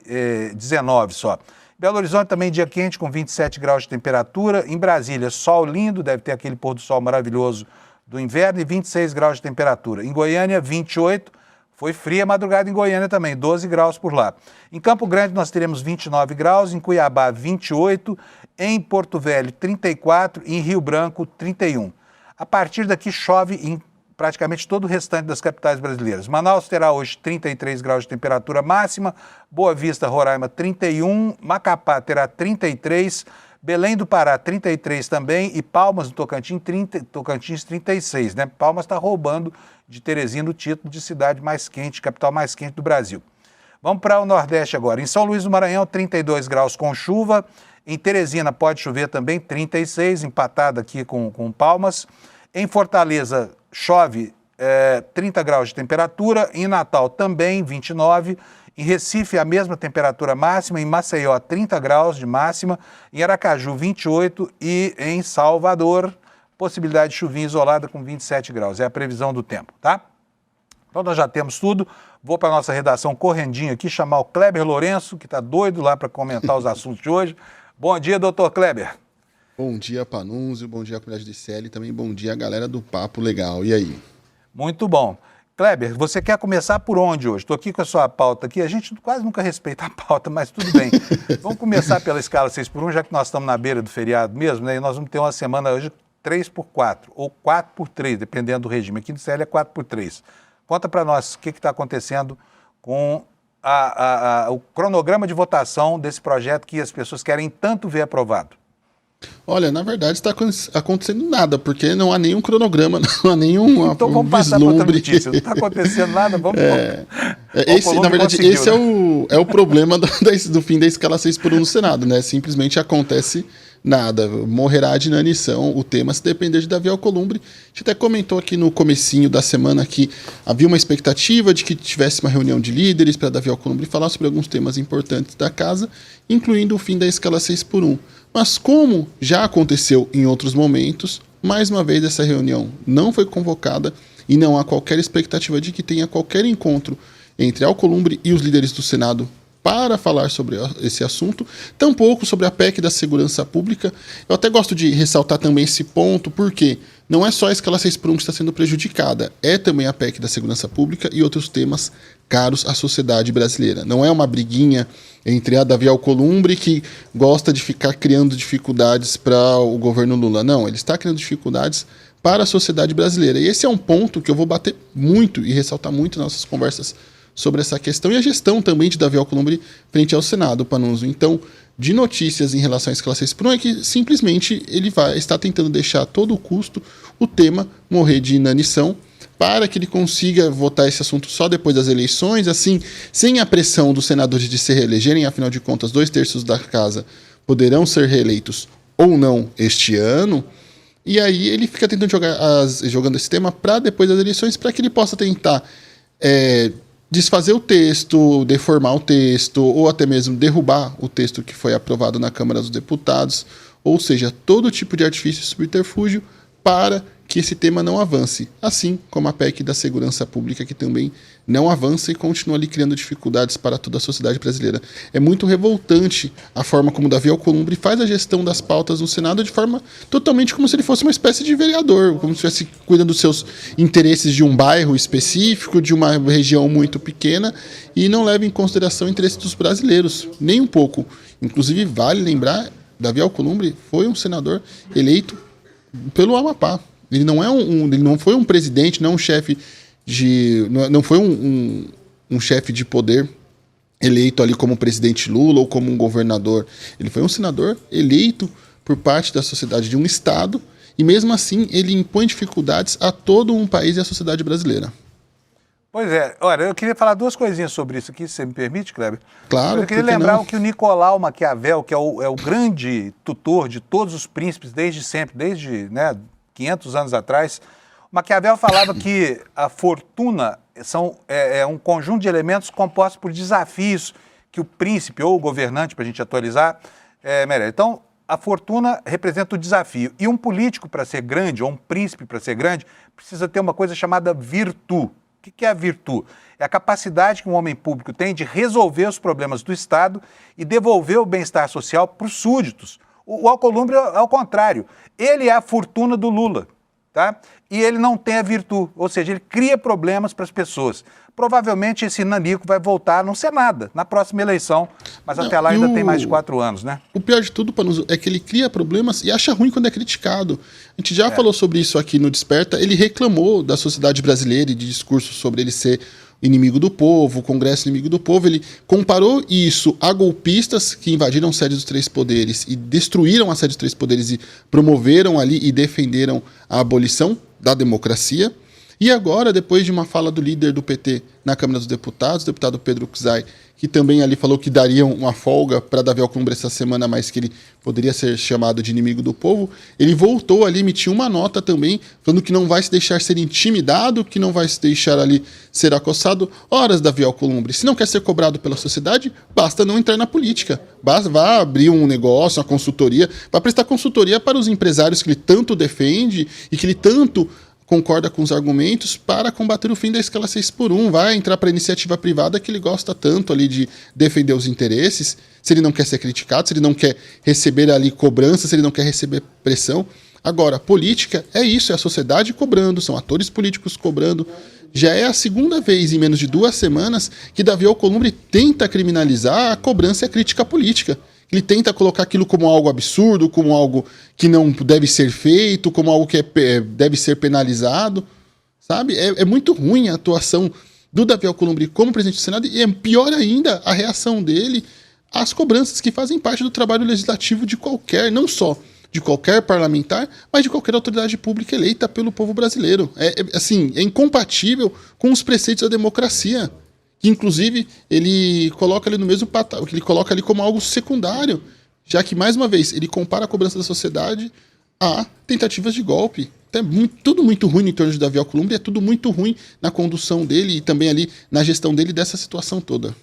19 só. Belo Horizonte também dia quente com 27 graus de temperatura. Em Brasília, sol lindo, deve ter aquele pôr do sol maravilhoso do inverno e 26 graus de temperatura. Em Goiânia, 28. Foi fria a madrugada em Goiânia também, 12 graus por lá. Em Campo Grande nós teremos 29 graus, em Cuiabá 28, em Porto Velho 34 e em Rio Branco 31. A partir daqui chove em praticamente todo o restante das capitais brasileiras. Manaus terá hoje 33 graus de temperatura máxima, Boa Vista, Roraima 31, Macapá terá 33, Belém do Pará 33 também e Palmas, no Tocantins 36, né? Palmas está roubando de Teresina o título de cidade mais quente, capital mais quente do Brasil. Vamos para o Nordeste agora. Em São Luís do Maranhão, 32 graus com chuva. Em Teresina pode chover também, 36, empatado aqui com Palmas. Em Fortaleza, chove 30 graus de temperatura. Em Natal também, 29. Em Recife, a mesma temperatura máxima. Em Maceió, 30 graus de máxima. Em Aracaju, 28. E em Salvador, possibilidade de chuvinha isolada com 27 graus. É a previsão do tempo, tá? Então nós já temos tudo. Vou para a nossa redação correndinho aqui, chamar o Kleber Lourenço, que está doido lá para comentar os assuntos de hoje. Bom dia, doutor Kleber. Bom dia, Panunzio. Bom dia, comunidade de ICL. E também bom dia, galera do Papo Legal. E aí? Muito bom. Kleber, você quer começar por onde hoje? Estou aqui com a sua pauta aqui. A gente quase nunca respeita a pauta, mas tudo bem. Vamos começar pela escala 6x1, já que nós estamos na beira do feriado mesmo, né? E nós vamos ter uma semana hoje 3x4 ou 4x3, dependendo do regime. Aqui no ICL é 4x3. Conta para nós o que está acontecendo com o cronograma de votação desse projeto que as pessoas querem tanto ver aprovado. Olha, na verdade está acontecendo nada, porque não há nenhum cronograma, não há nenhum então vamos passar para outra notícia. Não está acontecendo nada, vamos... Na verdade, esse é o problema do fim da escala 6x1 no Senado, né? Simplesmente acontece nada, morrerá de inanição o tema se depender de Davi Alcolumbre. A gente até comentou aqui no comecinho da semana que havia uma expectativa de que tivesse uma reunião de líderes para Davi Alcolumbre falar sobre alguns temas importantes da casa, incluindo o fim da escala 6x1. Mas como já aconteceu em outros momentos, mais uma vez essa reunião não foi convocada e não há qualquer expectativa de que tenha qualquer encontro entre Alcolumbre e os líderes do Senado para falar sobre esse assunto, tampouco sobre a PEC da segurança pública. Eu até gosto de ressaltar também esse ponto, porque não é só a escala 6x1 que está sendo prejudicada, é também a PEC da segurança pública e outros temas caros à sociedade brasileira. Não é uma briguinha entre a Davi Alcolumbre, que gosta de ficar criando dificuldades para o governo Lula. Não, ele está criando dificuldades para a sociedade brasileira. E esse é um ponto que eu vou bater muito e ressaltar muito nas nossas conversas sobre essa questão e a gestão também de Davi Alcolumbre frente ao Senado, Panunzio. Então, de notícias em relação à escala 6x1 é que simplesmente ele está tentando deixar a todo custo o tema morrer de inanição para que ele consiga votar esse assunto só depois das eleições, assim, sem a pressão dos senadores de se reelegerem, afinal de contas, 2/3 da casa poderão ser reeleitos ou não este ano. E aí ele fica tentando jogando esse tema para depois das eleições, para que ele possa tentar desfazer o texto, deformar o texto, ou até mesmo derrubar o texto que foi aprovado na Câmara dos Deputados. Ou seja, todo tipo de artifício e subterfúgio para que esse tema não avance. Assim como a PEC da segurança pública, que também não avança e continua ali criando dificuldades para toda a sociedade brasileira. É muito revoltante a forma como Davi Alcolumbre faz a gestão das pautas no Senado de forma totalmente como se ele fosse uma espécie de vereador, como se estivesse cuidando dos seus interesses de um bairro específico, de uma região muito pequena, e não leva em consideração o interesse dos brasileiros, nem um pouco. Inclusive, vale lembrar, Davi Alcolumbre foi um senador eleito pelo Amapá. Ele não é ele não foi um presidente, não um chefe não foi um chefe de poder eleito ali como o presidente Lula ou como um governador. Ele foi um senador eleito por parte da sociedade de um estado e mesmo assim ele impõe dificuldades a todo um país e a sociedade brasileira. Pois é, olha, eu queria falar duas coisinhas sobre isso aqui, se você me permite, Kleber. Claro. Eu queria lembrar que o Nicolau Maquiavel, que é o grande tutor de todos os príncipes desde sempre, desde 500 anos atrás, o Maquiavel falava que a fortuna é um conjunto de elementos compostos por desafios que o príncipe ou o governante, para a gente atualizar, merece. Então, a fortuna representa o desafio. E um político, para ser grande, ou um príncipe, para ser grande, precisa ter uma coisa chamada virtude. O que é a virtude? É a capacidade que um homem público tem de resolver os problemas do Estado e devolver o bem-estar social para os súditos. O Alcolumbre é ao contrário. Ele é a fortuna do Lula, tá? E ele não tem a virtude, ou seja, ele cria problemas para as pessoas. Provavelmente esse nanico vai voltar a não ser nada na próxima eleição, mas até lá ainda tem mais de 4 anos, né? O pior de tudo, Panuso, é que ele cria problemas e acha ruim quando é criticado. A gente já falou sobre isso aqui no Desperta. Ele reclamou da sociedade brasileira e de discursos sobre ele ser inimigo do povo, o Congresso inimigo do povo. Ele comparou isso a golpistas que invadiram a sede dos 3 poderes e destruíram a sede dos 3 poderes e promoveram ali e defenderam a abolição da democracia. E agora, depois de uma fala do líder do PT na Câmara dos Deputados, o deputado Pedro Czai, que também ali falou que daria uma folga para Davi Alcolumbre essa semana, mas que ele poderia ser chamado de inimigo do povo, ele voltou ali, emitiu uma nota também, falando que não vai se deixar ser intimidado, que não vai se deixar ali ser acossado. Horas, Davi Alcolumbre, se não quer ser cobrado pela sociedade, basta não entrar na política. Vá abrir um negócio, uma consultoria, vá prestar consultoria para os empresários que ele tanto defende e que ele tanto concorda com os argumentos para combater o fim da escala 6x1, vai entrar para a iniciativa privada que ele gosta tanto ali de defender os interesses, se ele não quer ser criticado, se ele não quer receber ali cobrança, se ele não quer receber pressão. Agora, política é isso, é a sociedade cobrando, são atores políticos cobrando. Já é a segunda vez em menos de 2 semanas que Davi Alcolumbre tenta criminalizar a cobrança e a crítica política. Ele tenta colocar aquilo como algo absurdo, como algo que não deve ser feito, como algo que deve ser penalizado, sabe? É muito ruim a atuação do Davi Alcolumbre como presidente do Senado e é pior ainda a reação dele às cobranças que fazem parte do trabalho legislativo de qualquer, não só de qualquer parlamentar, mas de qualquer autoridade pública eleita pelo povo brasileiro. É incompatível com os preceitos da democracia. Que inclusive ele coloca ali no mesmo patamar, que ele coloca ali como algo secundário, já que, mais uma vez, ele compara a cobrança da sociedade a tentativas de golpe. Então tudo muito ruim em torno de Davi Alcolumbre, é tudo muito ruim na condução dele e também ali na gestão dele dessa situação toda.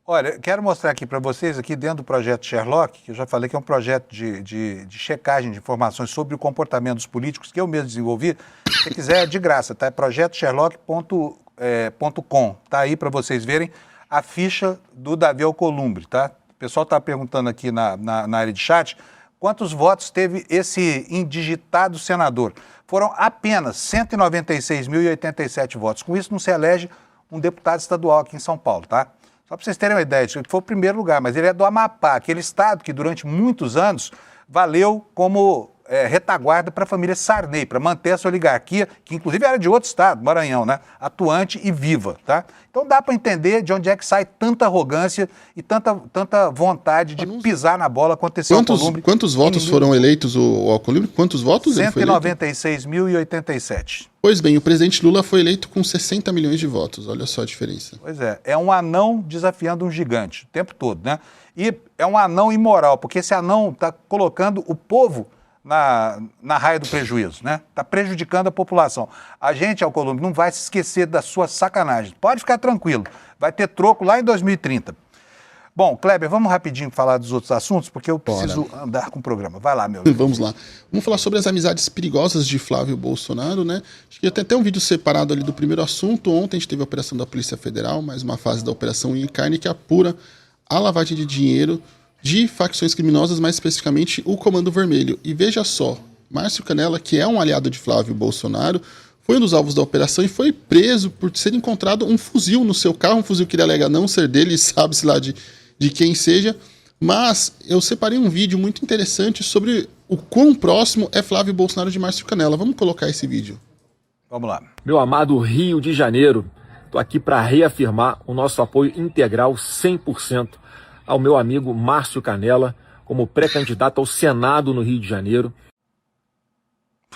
Olha, quero mostrar aqui para vocês, aqui dentro do projeto Sherlock, que eu já falei que é um projeto de checagem de informações sobre o comportamento dos políticos, que eu mesmo desenvolvi. Se você quiser, é de graça, tá? É projetosherlock.com. Tá aí para vocês verem a ficha do Davi Alcolumbre, tá? O pessoal está perguntando aqui na área de chat quantos votos teve esse indigitado senador. Foram apenas 196.087 votos. Com isso não se elege um deputado estadual aqui em São Paulo, tá? Só para vocês terem uma ideia, isso foi o primeiro lugar, mas ele é do Amapá, aquele estado que durante muitos anos valeu como retaguarda para a família Sarney, para manter essa oligarquia, que inclusive era de outro estado, Maranhão, né? Atuante e viva, tá? Então dá para entender de onde é que sai tanta arrogância e tanta vontade de pisar na bola contra esse Alcolumbre. Quantos votos foram eleitos o Alcolumbre? Quantos votos ele foi eleito? 196.087. Pois bem, o presidente Lula foi eleito com 60 milhões de votos, olha só a diferença. Pois é um anão desafiando um gigante o tempo todo, né? E é um anão imoral, porque esse anão está colocando o povo na raia do prejuízo, né? Está prejudicando a população. A gente, Alcolumbre, não vai se esquecer da sua sacanagem. Pode ficar tranquilo, vai ter troco lá em 2030. Bom, Kleber, vamos rapidinho falar dos outros assuntos, porque eu preciso andar com o programa. Vai lá, meu amigo. Vamos lá. Vamos falar sobre as amizades perigosas de Flávio Bolsonaro, né? Acho que tem até um vídeo separado ali do primeiro assunto. Ontem a gente teve a operação da Polícia Federal, mais uma fase da Operação Unha e Carne, que apura a lavagem de dinheiro de facções criminosas, mais especificamente o Comando Vermelho. E veja só, Márcio Canella, que é um aliado de Flávio Bolsonaro, foi um dos alvos da operação e foi preso por ser encontrado um fuzil no seu carro, um fuzil que ele alega não ser dele, sabe-se lá de quem seja, mas eu separei um vídeo muito interessante sobre o quão próximo é Flávio Bolsonaro de Márcio Canella. Vamos colocar esse vídeo. Vamos lá. Meu amado Rio de Janeiro, estou aqui para reafirmar o nosso apoio integral 100% ao meu amigo Márcio Canella, como pré-candidato ao Senado no Rio de Janeiro.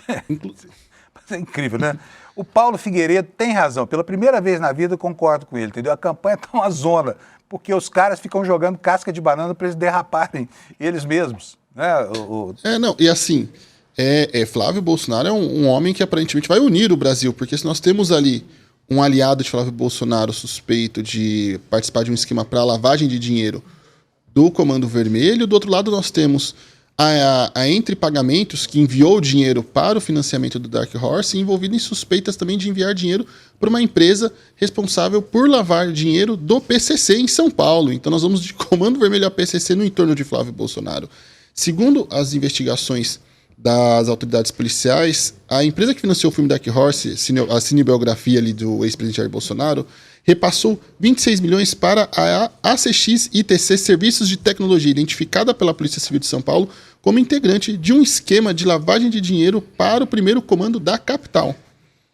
É incrível, né? O Paulo Figueiredo tem razão. Pela primeira vez na vida eu concordo com ele, entendeu? A campanha tá uma zona, porque os caras ficam jogando casca de banana para eles derraparem eles mesmos, né? Não, e assim, Flávio Bolsonaro é um homem que aparentemente vai unir o Brasil, porque se nós temos ali um aliado de Flávio Bolsonaro suspeito de participar de um esquema para lavagem de dinheiro do Comando Vermelho, do outro lado nós temos a Entre Pagamentos, que enviou dinheiro para o financiamento do Dark Horse, envolvido em suspeitas também de enviar dinheiro para uma empresa responsável por lavar dinheiro do PCC em São Paulo. Então nós vamos de Comando Vermelho a PCC no entorno de Flávio Bolsonaro. Segundo as das autoridades policiais, a empresa que financiou o filme Dark Horse, a cinebiografia ali do ex-presidente Jair Bolsonaro, repassou 26 milhões para a ACX ITC Serviços de Tecnologia, identificada pela Polícia Civil de São Paulo como integrante de um esquema de lavagem de dinheiro para o primeiro comando da capital.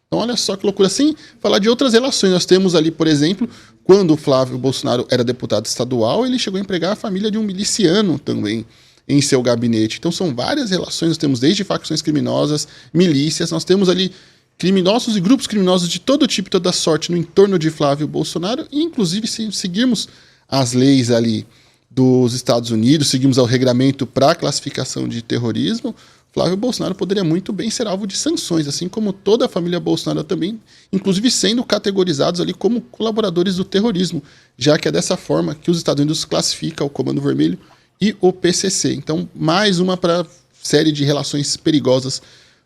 Então olha só que loucura. Sem falar de outras relações, nós temos ali, por exemplo, quando o Flávio Bolsonaro era deputado estadual, ele chegou a empregar a família de um miliciano também em seu gabinete. Então são várias relações, nós temos desde facções criminosas, milícias, nós temos ali criminosos e grupos criminosos de todo tipo e toda sorte no entorno de Flávio Bolsonaro, e inclusive se seguirmos as leis ali dos Estados Unidos, seguimos ao regramento para a classificação de terrorismo, Flávio Bolsonaro poderia muito bem ser alvo de sanções, assim como toda a família Bolsonaro também, inclusive sendo categorizados ali como colaboradores do terrorismo, já que é dessa forma que os Estados Unidos classificam o Comando Vermelho e o PCC. Então, mais uma para série de relações perigosas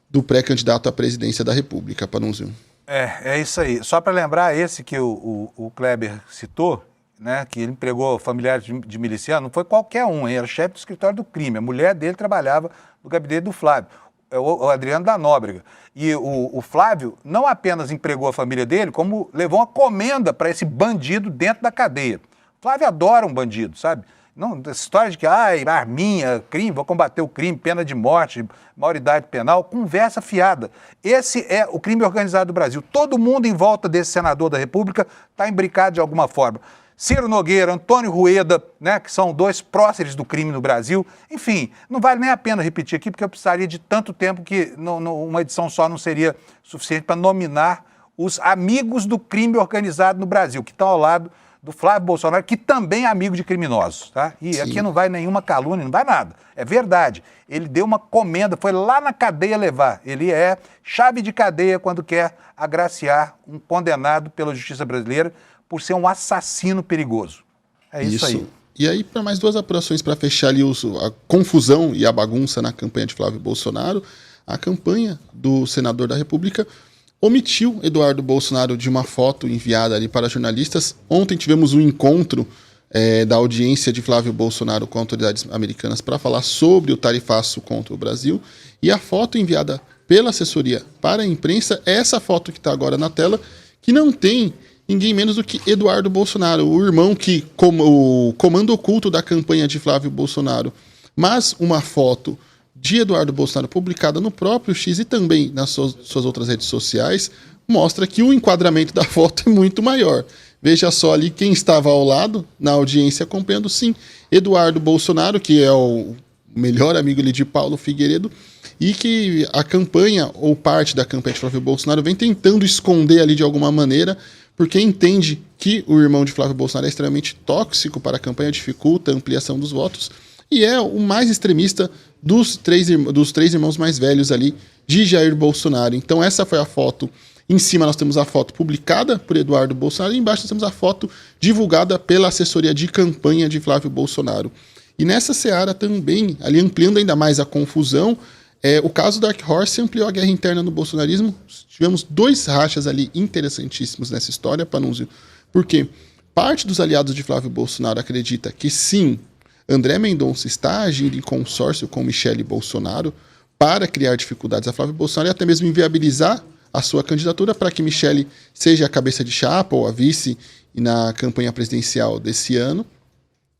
do pré-candidato à presidência da República, Panunzio. É isso aí. Só para lembrar, esse que o Kleber citou, né, que ele empregou familiares de miliciano, não foi qualquer um, ele era chefe do escritório do crime. A mulher dele trabalhava no gabinete do Flávio, o Adriano da Nóbrega. E o Flávio não apenas empregou a família dele, como levou uma comenda para esse bandido dentro da cadeia. O Flávio adora um bandido, sabe? Não, essa história de que, arminha, crime, vou combater o crime, pena de morte, maioridade penal, conversa fiada. Esse é o crime organizado do Brasil. Todo mundo em volta desse senador da República está imbricado de alguma forma. Ciro Nogueira, Antônio Rueda, né, que são dois próceres do crime no Brasil. Enfim, não vale nem a pena repetir aqui, porque eu precisaria de tanto tempo que uma edição só não seria suficiente para nominar os amigos do crime organizado no Brasil, que estão ao lado do Flávio Bolsonaro, que também é amigo de criminosos, tá? E Sim. Aqui não vai nenhuma calúnia, não vai nada. É verdade. Ele deu uma comenda, foi lá na cadeia levar. Ele é chave de cadeia quando quer agraciar um condenado pela justiça brasileira por ser um assassino perigoso. É isso aí. E aí, para mais duas apurações para fechar ali a confusão e a bagunça na campanha de Flávio Bolsonaro, a campanha do senador da República omitiu Eduardo Bolsonaro de uma foto enviada ali para jornalistas. Ontem tivemos um encontro da audiência de Flávio Bolsonaro com autoridades americanas para falar sobre o tarifaço contra o Brasil. E a foto enviada pela assessoria para a imprensa é essa foto que está agora na tela, que não tem ninguém menos do que Eduardo Bolsonaro, o irmão que o comando oculto da campanha de Flávio Bolsonaro. Mas uma foto de Eduardo Bolsonaro publicada no próprio X e também nas suas outras redes sociais, mostra que o enquadramento da foto é muito maior. Veja só ali quem estava ao lado, na audiência, acompanhando, sim, Eduardo Bolsonaro, que é o melhor amigo ali de Paulo Figueiredo, e que a campanha, ou parte da campanha de Flávio Bolsonaro, vem tentando esconder ali de alguma maneira, porque entende que o irmão de Flávio Bolsonaro é extremamente tóxico para a campanha, dificulta a ampliação dos votos. e é o mais extremista dos três irmãos mais velhos ali de Jair Bolsonaro. Então essa foi a foto. Em cima nós temos a foto publicada por Eduardo Bolsonaro e embaixo nós temos a foto divulgada pela assessoria de campanha de Flávio Bolsonaro. E nessa seara também, ali ampliando ainda mais a confusão, o caso Dark Horse ampliou a guerra interna no bolsonarismo. Tivemos 2 rachas ali interessantíssimos nessa história, Panunzio, porque parte dos aliados de Flávio Bolsonaro acredita que sim, André Mendonça está agindo em consórcio com Michele Bolsonaro para criar dificuldades a Flávio Bolsonaro e até mesmo inviabilizar a sua candidatura para que Michele seja a cabeça de chapa ou a vice na campanha presidencial desse ano.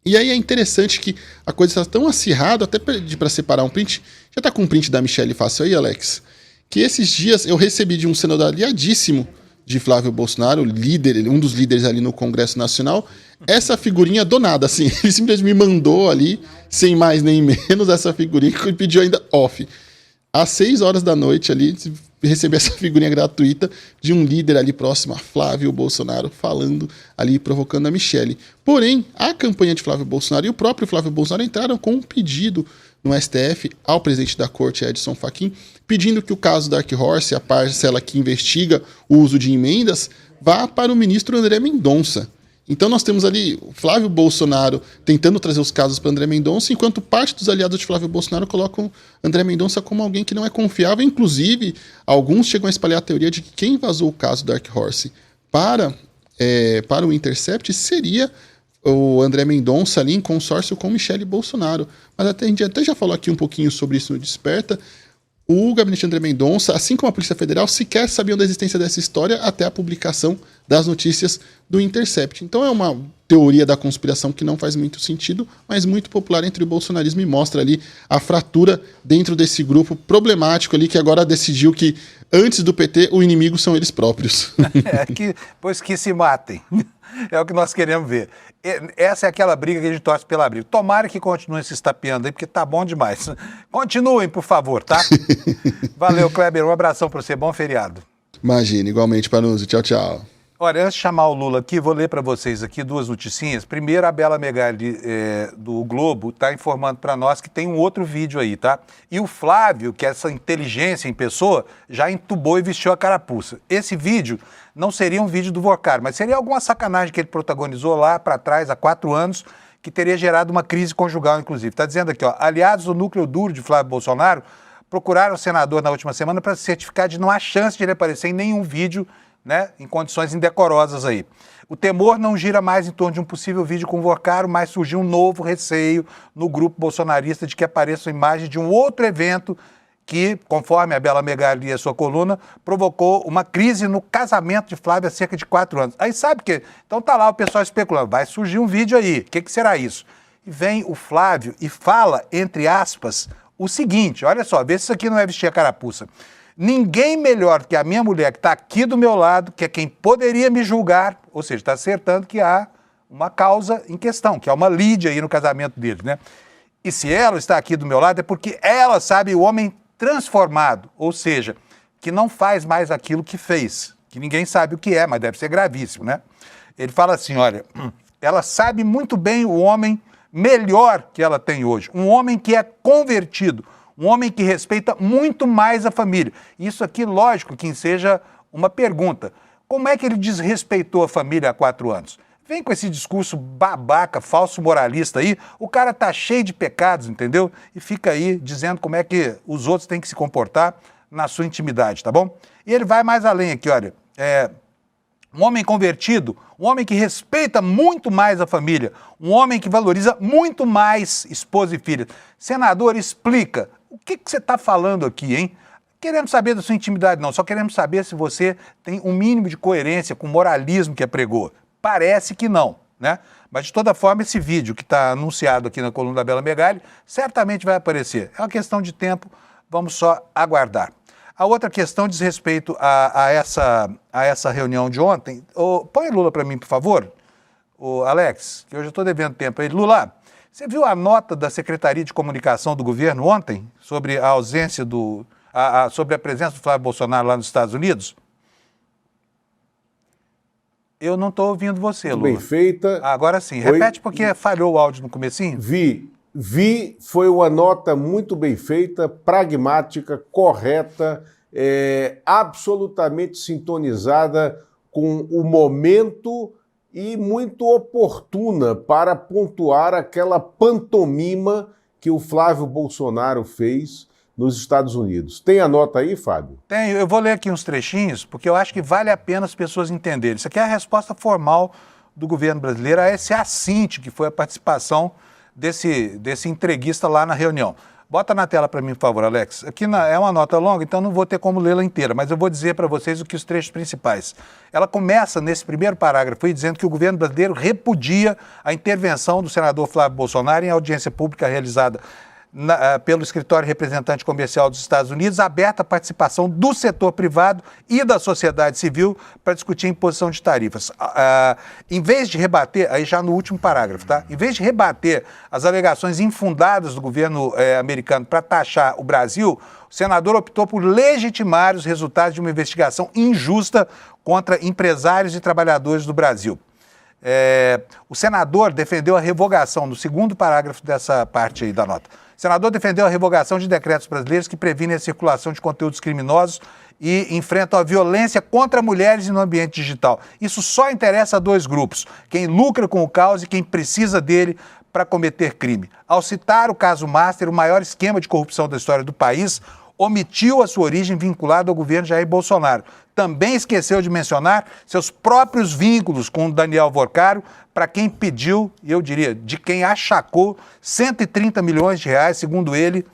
E aí é interessante que a coisa está tão acirrada, até pedi para separar um print, já está com um print da Michele fácil aí, Alex, que esses dias eu recebi de um senador aliadíssimo de Flávio Bolsonaro, líder, um dos líderes ali no Congresso Nacional, essa figurinha do nada, assim, ele simplesmente me mandou ali, sem mais nem menos, essa figurinha que ele pediu ainda off. Às 6 horas da noite ali, recebi essa figurinha gratuita de um líder ali próximo a Flávio Bolsonaro, falando ali, provocando a Michele. Porém, a campanha de Flávio Bolsonaro e o próprio Flávio Bolsonaro entraram com um pedido no STF ao presidente da corte, Edson Fachin, pedindo que o caso Dark Horse, a parcela que investiga o uso de emendas, vá para o ministro André Mendonça. Então nós temos ali o Flávio Bolsonaro tentando trazer os casos para André Mendonça, enquanto parte dos aliados de Flávio Bolsonaro colocam André Mendonça como alguém que não é confiável. Inclusive, alguns chegam a espalhar a teoria de que quem vazou o caso Dark Horse para o Intercept seria o André Mendonça ali em consórcio com Michele Bolsonaro. Mas a gente até já falou aqui um pouquinho sobre isso no Desperta. O gabinete André Mendonça, assim como a Polícia Federal, sequer sabiam da existência dessa história até a publicação das notícias do Intercept. Então é uma teoria da conspiração que não faz muito sentido, mas muito popular entre o bolsonarismo e mostra ali a fratura dentro desse grupo problemático ali que agora decidiu que antes do PT o inimigo são eles próprios. Pois que se matem. É o que nós queremos ver. Essa é aquela briga que a gente torce pela briga. Tomara que continuem se estapeando aí, porque tá bom demais. Continuem, por favor, tá? Valeu, Kleber. Um abração para você. Bom feriado. Imagina, igualmente, Panunzio. Tchau, tchau. Olha, antes de chamar o Lula aqui, vou ler para vocês aqui 2 noticinhas. Primeiro, a Bela Megali do Globo está informando para nós que tem um outro vídeo aí, tá? E o Flávio, que é essa inteligência em pessoa, já entubou e vestiu a carapuça. Esse vídeo não seria um vídeo do Vocaro, mas seria alguma sacanagem que ele protagonizou lá para trás, há 4 anos, que teria gerado uma crise conjugal, inclusive. Está dizendo aqui, ó, aliados do núcleo duro de Flávio Bolsonaro procuraram o senador na última semana para se certificar de não há chance de ele aparecer em nenhum vídeo, né, em condições indecorosas aí. O temor não gira mais em torno de um possível vídeo com o Vocaro, mas surgiu um novo receio no grupo bolsonarista de que apareçam imagens de um outro evento que, conforme a Bela Megali e a sua coluna, provocou uma crise no casamento de Flávio há cerca de 4 anos. Aí sabe o quê? Então tá lá o pessoal especulando, vai surgir um vídeo aí, o que será isso? E vem o Flávio e fala, entre aspas, o seguinte, olha só, vê se isso aqui não é vestir a carapuça. Ninguém melhor que a minha mulher que está aqui do meu lado, que é quem poderia me julgar, ou seja, está acertando que há uma causa em questão, que há uma lide aí no casamento dele, né? E se ela está aqui do meu lado é porque ela sabe o homem transformado, ou seja, que não faz mais aquilo que fez, que ninguém sabe o que é, mas deve ser gravíssimo, né? Ele fala assim, olha, ela sabe muito bem o homem melhor que ela tem hoje, um homem que é convertido, um homem que respeita muito mais a família. Isso aqui, lógico, que seja uma pergunta. Como é que ele desrespeitou a família há 4 anos? Vem com esse discurso babaca, falso moralista aí, o cara tá cheio de pecados, entendeu? E fica aí dizendo como é que os outros têm que se comportar na sua intimidade, tá bom? E ele vai mais além aqui, olha, um homem convertido, um homem que respeita muito mais a família, um homem que valoriza muito mais esposa e filha. Senador, explica, o que você está falando aqui, hein? Queremos saber da sua intimidade, não, só queremos saber se você tem um mínimo de coerência com o moralismo que pregou. Parece que não, né? Mas, de toda forma, esse vídeo que está anunciado aqui na coluna da Bela Megali certamente vai aparecer. É uma questão de tempo, vamos só aguardar. A outra questão diz respeito a essa reunião de ontem. Põe Lula para mim, por favor, Alex, que eu já estou devendo tempo aí. Lula, você viu a nota da Secretaria de Comunicação do governo ontem sobre a ausência sobre a presença do Flávio Bolsonaro lá nos Estados Unidos? Eu não estou ouvindo você, Lula. Bem feita. Agora sim. Repete porque falhou o áudio no comecinho. Vi. foi uma nota muito bem feita, pragmática, correta, absolutamente sintonizada com o momento e muito oportuna para pontuar aquela pantomima que o Flávio Bolsonaro fez nos Estados Unidos. Tem a nota aí, Fábio? Tenho, eu vou ler aqui uns trechinhos, porque eu acho que vale a pena as pessoas entenderem. Isso aqui é a resposta formal do governo brasileiro a esse assinte, que foi a participação desse entreguista lá na reunião. Bota na tela para mim, por favor, Alex. Aqui é uma nota longa, então não vou ter como lê-la inteira, mas eu vou dizer para vocês os trechos principais. Ela começa nesse primeiro parágrafo aí, dizendo que o governo brasileiro repudia a intervenção do senador Flávio Bolsonaro em audiência pública realizada pelo Escritório Representante Comercial dos Estados Unidos, aberta a participação do setor privado e da sociedade civil para discutir a imposição de tarifas. Em vez de rebater, aí já no último parágrafo, tá? Em vez de rebater as alegações infundadas do governo americano para taxar o Brasil, o senador optou por legitimar os resultados de uma investigação injusta contra empresários e trabalhadores do Brasil. O senador defendeu a revogação, no segundo parágrafo dessa parte aí da nota. O senador defendeu a revogação de decretos brasileiros que previnem a circulação de conteúdos criminosos e enfrentam a violência contra mulheres no ambiente digital. Isso só interessa a dois grupos: quem lucra com o caos e quem precisa dele para cometer crime. Ao citar o caso Master, o maior esquema de corrupção da história do país, omitiu a sua origem vinculada ao governo Jair Bolsonaro. Também esqueceu de mencionar seus próprios vínculos com o Daniel Vorcaro, para quem pediu, e eu diria, de quem achacou 130 milhões de reais, segundo ele,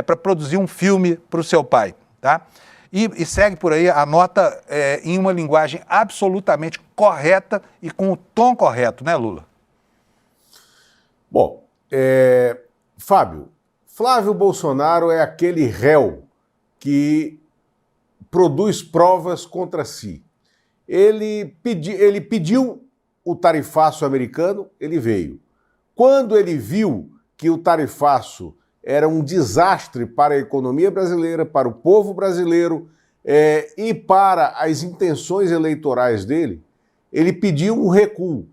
para produzir um filme para o seu pai. Tá? E segue por aí a nota em uma linguagem absolutamente correta e com o tom correto, né, Lula? Bom, Fábio, Flávio Bolsonaro é aquele réu que produz provas contra si. Ele pediu o tarifaço americano, ele veio. Quando ele viu que o tarifaço era um desastre para a economia brasileira, para o povo brasileiro e para as intenções eleitorais dele, ele pediu um recuo.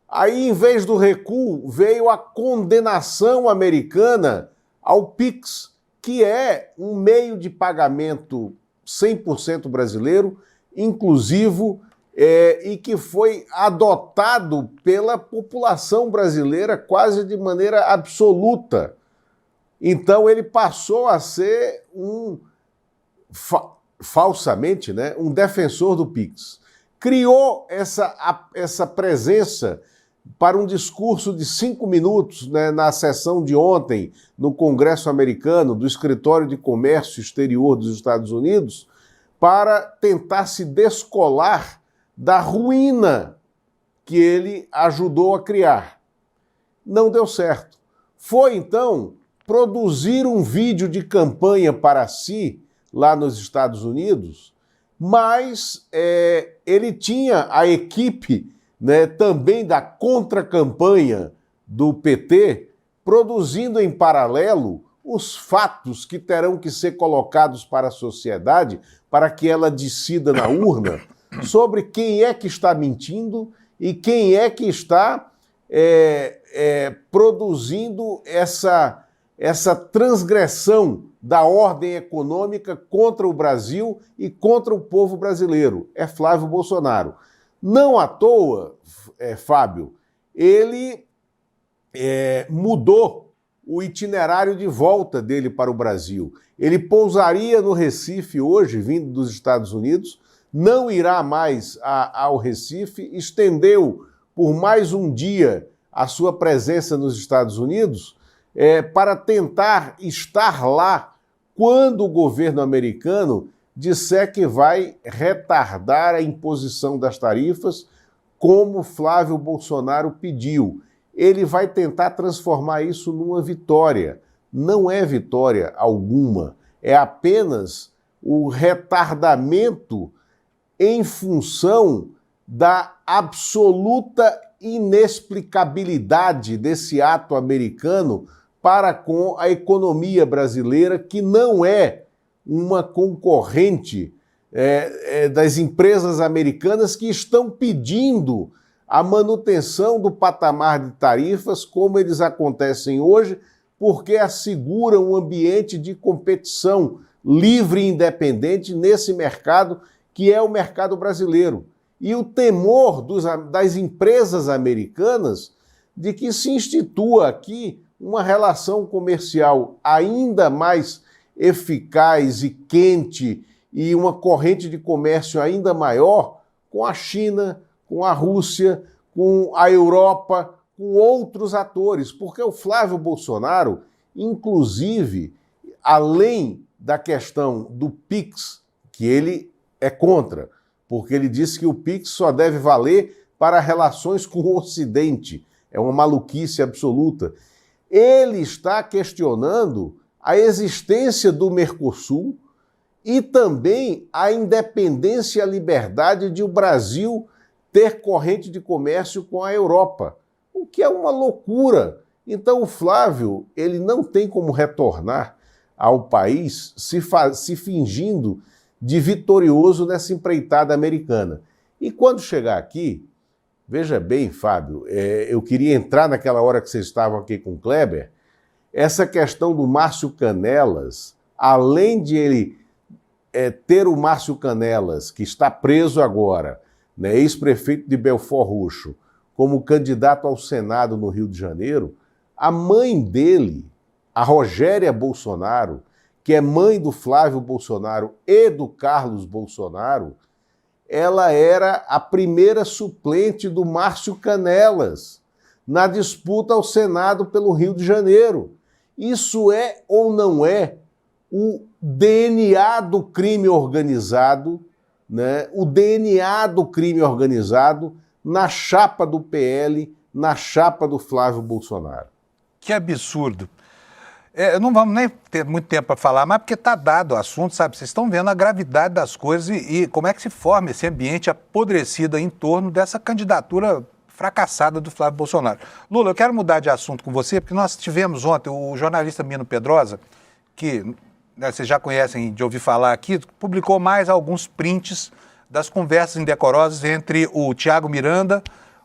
Aí, em vez do recuo, veio a condenação americana ao PIX, que é um meio de pagamento 100% brasileiro, inclusivo, e que foi adotado pela população brasileira quase de maneira absoluta. Então ele passou a ser falsamente, né, um defensor do PIX. Criou essa presença para um discurso de 5 minutos, né, na sessão de ontem no Congresso americano, do Escritório de Comércio Exterior dos Estados Unidos, para tentar se descolar da ruína que ele ajudou a criar. Não deu certo. Foi, então, produzir um vídeo de campanha para si, lá nos Estados Unidos, mas ele tinha a equipe, né, também da contra-campanha do PT, produzindo em paralelo os fatos que terão que ser colocados para a sociedade, para que ela decida na urna sobre quem é que está mentindo e quem é que está produzindo essa transgressão da ordem econômica contra o Brasil e contra o povo brasileiro. É Flávio Bolsonaro. Não à toa, Fábio, ele mudou o itinerário de volta dele para o Brasil. Ele pousaria no Recife hoje, vindo dos Estados Unidos, não irá mais ao Recife, estendeu por mais um dia a sua presença nos Estados Unidos para tentar estar lá quando o governo americano disser que vai retardar a imposição das tarifas, como Flávio Bolsonaro pediu. Ele vai tentar transformar isso numa vitória. Não é vitória alguma, é apenas o retardamento em função da absoluta inexplicabilidade desse ato americano para com a economia brasileira, que não é uma concorrente das empresas americanas que estão pedindo a manutenção do patamar de tarifas como eles acontecem hoje, porque assegura um ambiente de competição livre e independente nesse mercado que é o mercado brasileiro. E o temor das empresas americanas de que se institua aqui uma relação comercial ainda mais eficaz e quente e uma corrente de comércio ainda maior com a China, com a Rússia, com a Europa, com outros atores. Porque o Flávio Bolsonaro, inclusive, além da questão do PIX, que ele é contra, porque ele disse que o PIX só deve valer para relações com o Ocidente. É uma maluquice absoluta. Ele está questionando a existência do Mercosul e também a independência e a liberdade de o Brasil ter corrente de comércio com a Europa, o que é uma loucura. Então o Flávio, ele não tem como retornar ao país se fingindo de vitorioso nessa empreitada americana. E quando chegar aqui, veja bem, Fábio, eu queria entrar naquela hora que vocês estavam aqui com o Kleber, essa questão do Márcio Canelas, além de ele ter o Márcio Canelas, que está preso agora, né, ex-prefeito de Belford Roxo, como candidato ao Senado no Rio de Janeiro, a mãe dele, a Rogéria Bolsonaro, que é mãe do Flávio Bolsonaro e do Carlos Bolsonaro, ela era a primeira suplente do Márcio Canelas na disputa ao Senado pelo Rio de Janeiro. Isso é ou não é o DNA do crime organizado, né? O DNA do crime organizado na chapa do PL, na chapa do Flávio Bolsonaro. Que absurdo. Não vamos nem ter muito tempo para falar, mas porque está dado o assunto, sabe? Vocês estão vendo a gravidade das coisas e como é que se forma esse ambiente apodrecido em torno dessa candidatura fracassada do Flávio Bolsonaro. Lula, eu quero mudar de assunto com você, porque nós tivemos ontem o jornalista Mino Pedrosa, que vocês já conhecem de ouvir falar aqui, publicou mais alguns prints das conversas indecorosas entre o Thiago Miranda,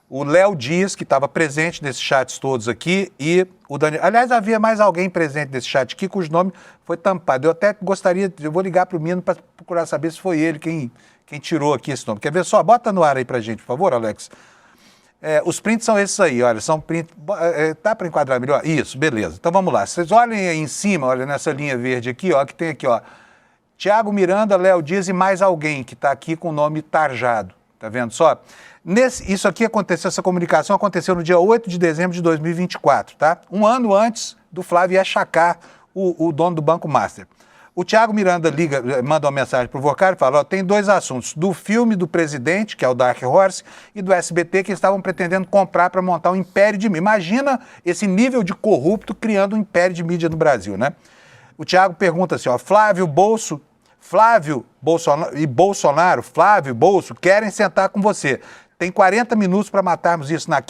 o Léo Dias, que estava presente nesses chats todos aqui, e o Daniel. Aliás, havia mais alguém presente nesse chat aqui, cujo nome foi tampado. Eu até gostaria, eu vou ligar para o Mino para procurar saber se foi ele quem tirou aqui esse nome. Quer ver só? Bota no ar aí para a gente, por favor, Alex. Os prints são esses aí, olha, são prints. Dá para enquadrar melhor? Isso, beleza. Então vamos lá. Vocês olhem aí em cima, olha nessa linha verde aqui, ó, que tem aqui, ó. Thiago Miranda, Léo Dias e mais alguém que está aqui com o nome tarjado. Tá vendo só? Isso aqui aconteceu, essa comunicação aconteceu no dia 8 de dezembro de 2024, tá? Um ano antes do Flávio achacar o dono do Banco Master. O Thiago Miranda manda uma mensagem para o Vocário e fala, ó, tem dois assuntos, do filme do presidente, que é o Dark Horse, e do SBT, que estavam pretendendo comprar para montar um império de mídia. Imagina esse nível de corrupto criando um império de mídia no Brasil, né? O Thiago pergunta assim, ó, Flávio Bolsonaro, Flávio Bolso, querem sentar com você. Tem 40 minutos para matarmos isso na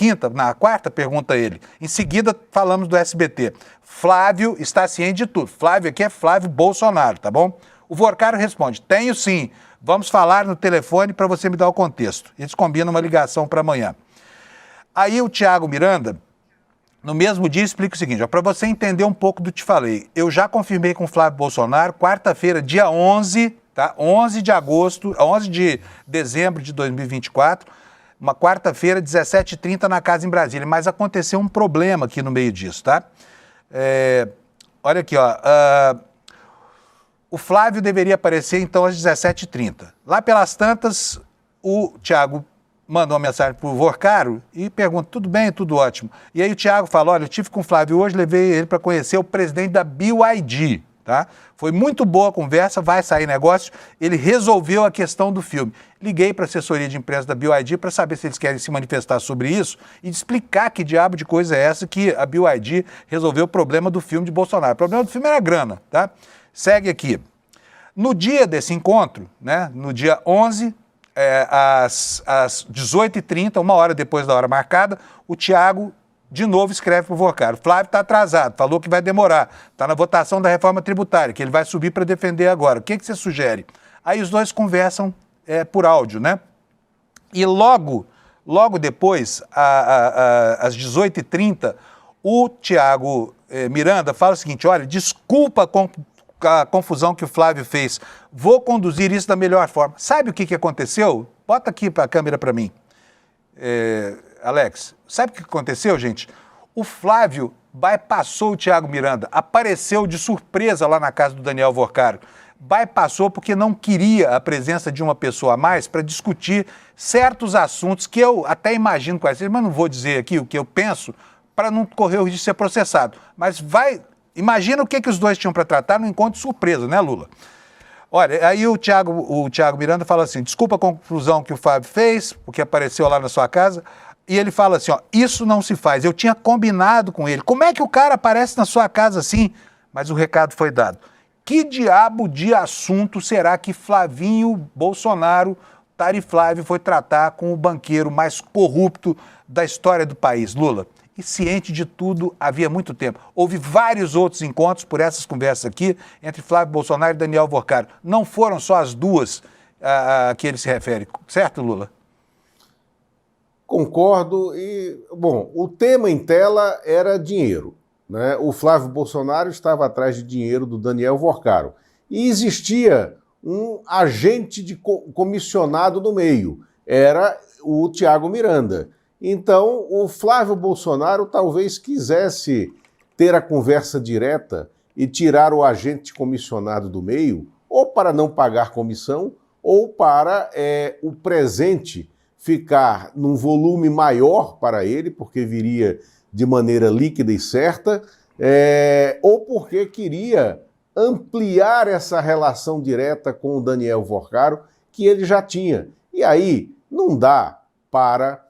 quarta, pergunta ele. Em seguida, falamos do SBT. Flávio está ciente de tudo. Flávio aqui é Flávio Bolsonaro, tá bom? O Vocário responde, tenho sim. Vamos falar no telefone para você me dar o contexto. Eles combinam uma ligação para amanhã. Aí o Thiago Miranda, no mesmo dia, explica o seguinte, para você entender um pouco do que te falei. Eu já confirmei com o Flávio Bolsonaro, quarta-feira, dia 11, tá? 11 de dezembro de 2024, uma quarta-feira, 17h30 na casa em Brasília. Mas aconteceu um problema aqui no meio disso, tá? Olha aqui, ó. O Flávio deveria aparecer, então, às 17h30. Lá pelas tantas, o Thiago manda uma mensagem para o Vocário e pergunta, tudo bem, tudo ótimo. E aí o Thiago fala, olha, eu estive com o Flávio hoje, levei ele para conhecer o presidente da BYD, tá? Foi muito boa a conversa, vai sair negócio, ele resolveu a questão do filme. Liguei para a assessoria de imprensa da BYD para saber se eles querem se manifestar sobre isso e explicar que diabo de coisa é essa que a BYD resolveu o problema do filme de Bolsonaro. O problema do filme era grana, tá? Segue aqui. No dia desse encontro, né, no dia 11, às 18h30, uma hora depois da hora marcada, o Thiago de novo escreve para o Vocário. Flávio está atrasado, falou que vai demorar, está na votação da reforma tributária, que ele vai subir para defender agora. O que você sugere? Aí os dois conversam por áudio, né? E logo depois, às 18h30, o Thiago Miranda fala o seguinte, olha, desculpa a confusão que o Flávio fez, vou conduzir isso da melhor forma. Sabe o que aconteceu? Bota aqui a câmera para mim, Alex. Sabe o que aconteceu, gente? O Flávio bypassou o Thiago Miranda, apareceu de surpresa lá na casa do Daniel Vorcaro. Bypassou porque não queria a presença de uma pessoa a mais para discutir certos assuntos que eu até imagino quais sejam, mas não vou dizer aqui o que eu penso para não correr o risco de ser processado. Mas imagina o que os dois tinham para tratar no encontro surpresa, né, Lula? Olha, aí o Thiago Miranda fala assim, desculpa a confusão que o Fábio fez, porque apareceu lá na sua casa, e ele fala assim, ó, isso não se faz, eu tinha combinado com ele. Como é que o cara aparece na sua casa assim? Mas o recado foi dado. Que diabo de assunto será que Flavinho Bolsonaro, Flávio, foi tratar com o banqueiro mais corrupto da história do país, Lula? E ciente de tudo havia muito tempo. Houve vários outros encontros por essas conversas aqui entre Flávio Bolsonaro e Daniel Vorcaro. Não foram só as duas a que ele se refere, certo, Lula? Concordo. Bom, o tema em tela era dinheiro. Né? O Flávio Bolsonaro estava atrás de dinheiro do Daniel Vorcaro. E existia um agente comissionado no meio. Era o Thiago Miranda. Então, o Flávio Bolsonaro talvez quisesse ter a conversa direta e tirar o agente comissionado do meio, ou para não pagar comissão, ou para o presente ficar num volume maior para ele, porque viria de maneira líquida e certa, ou porque queria ampliar essa relação direta com o Daniel Vorcaro, que ele já tinha. E aí não dá para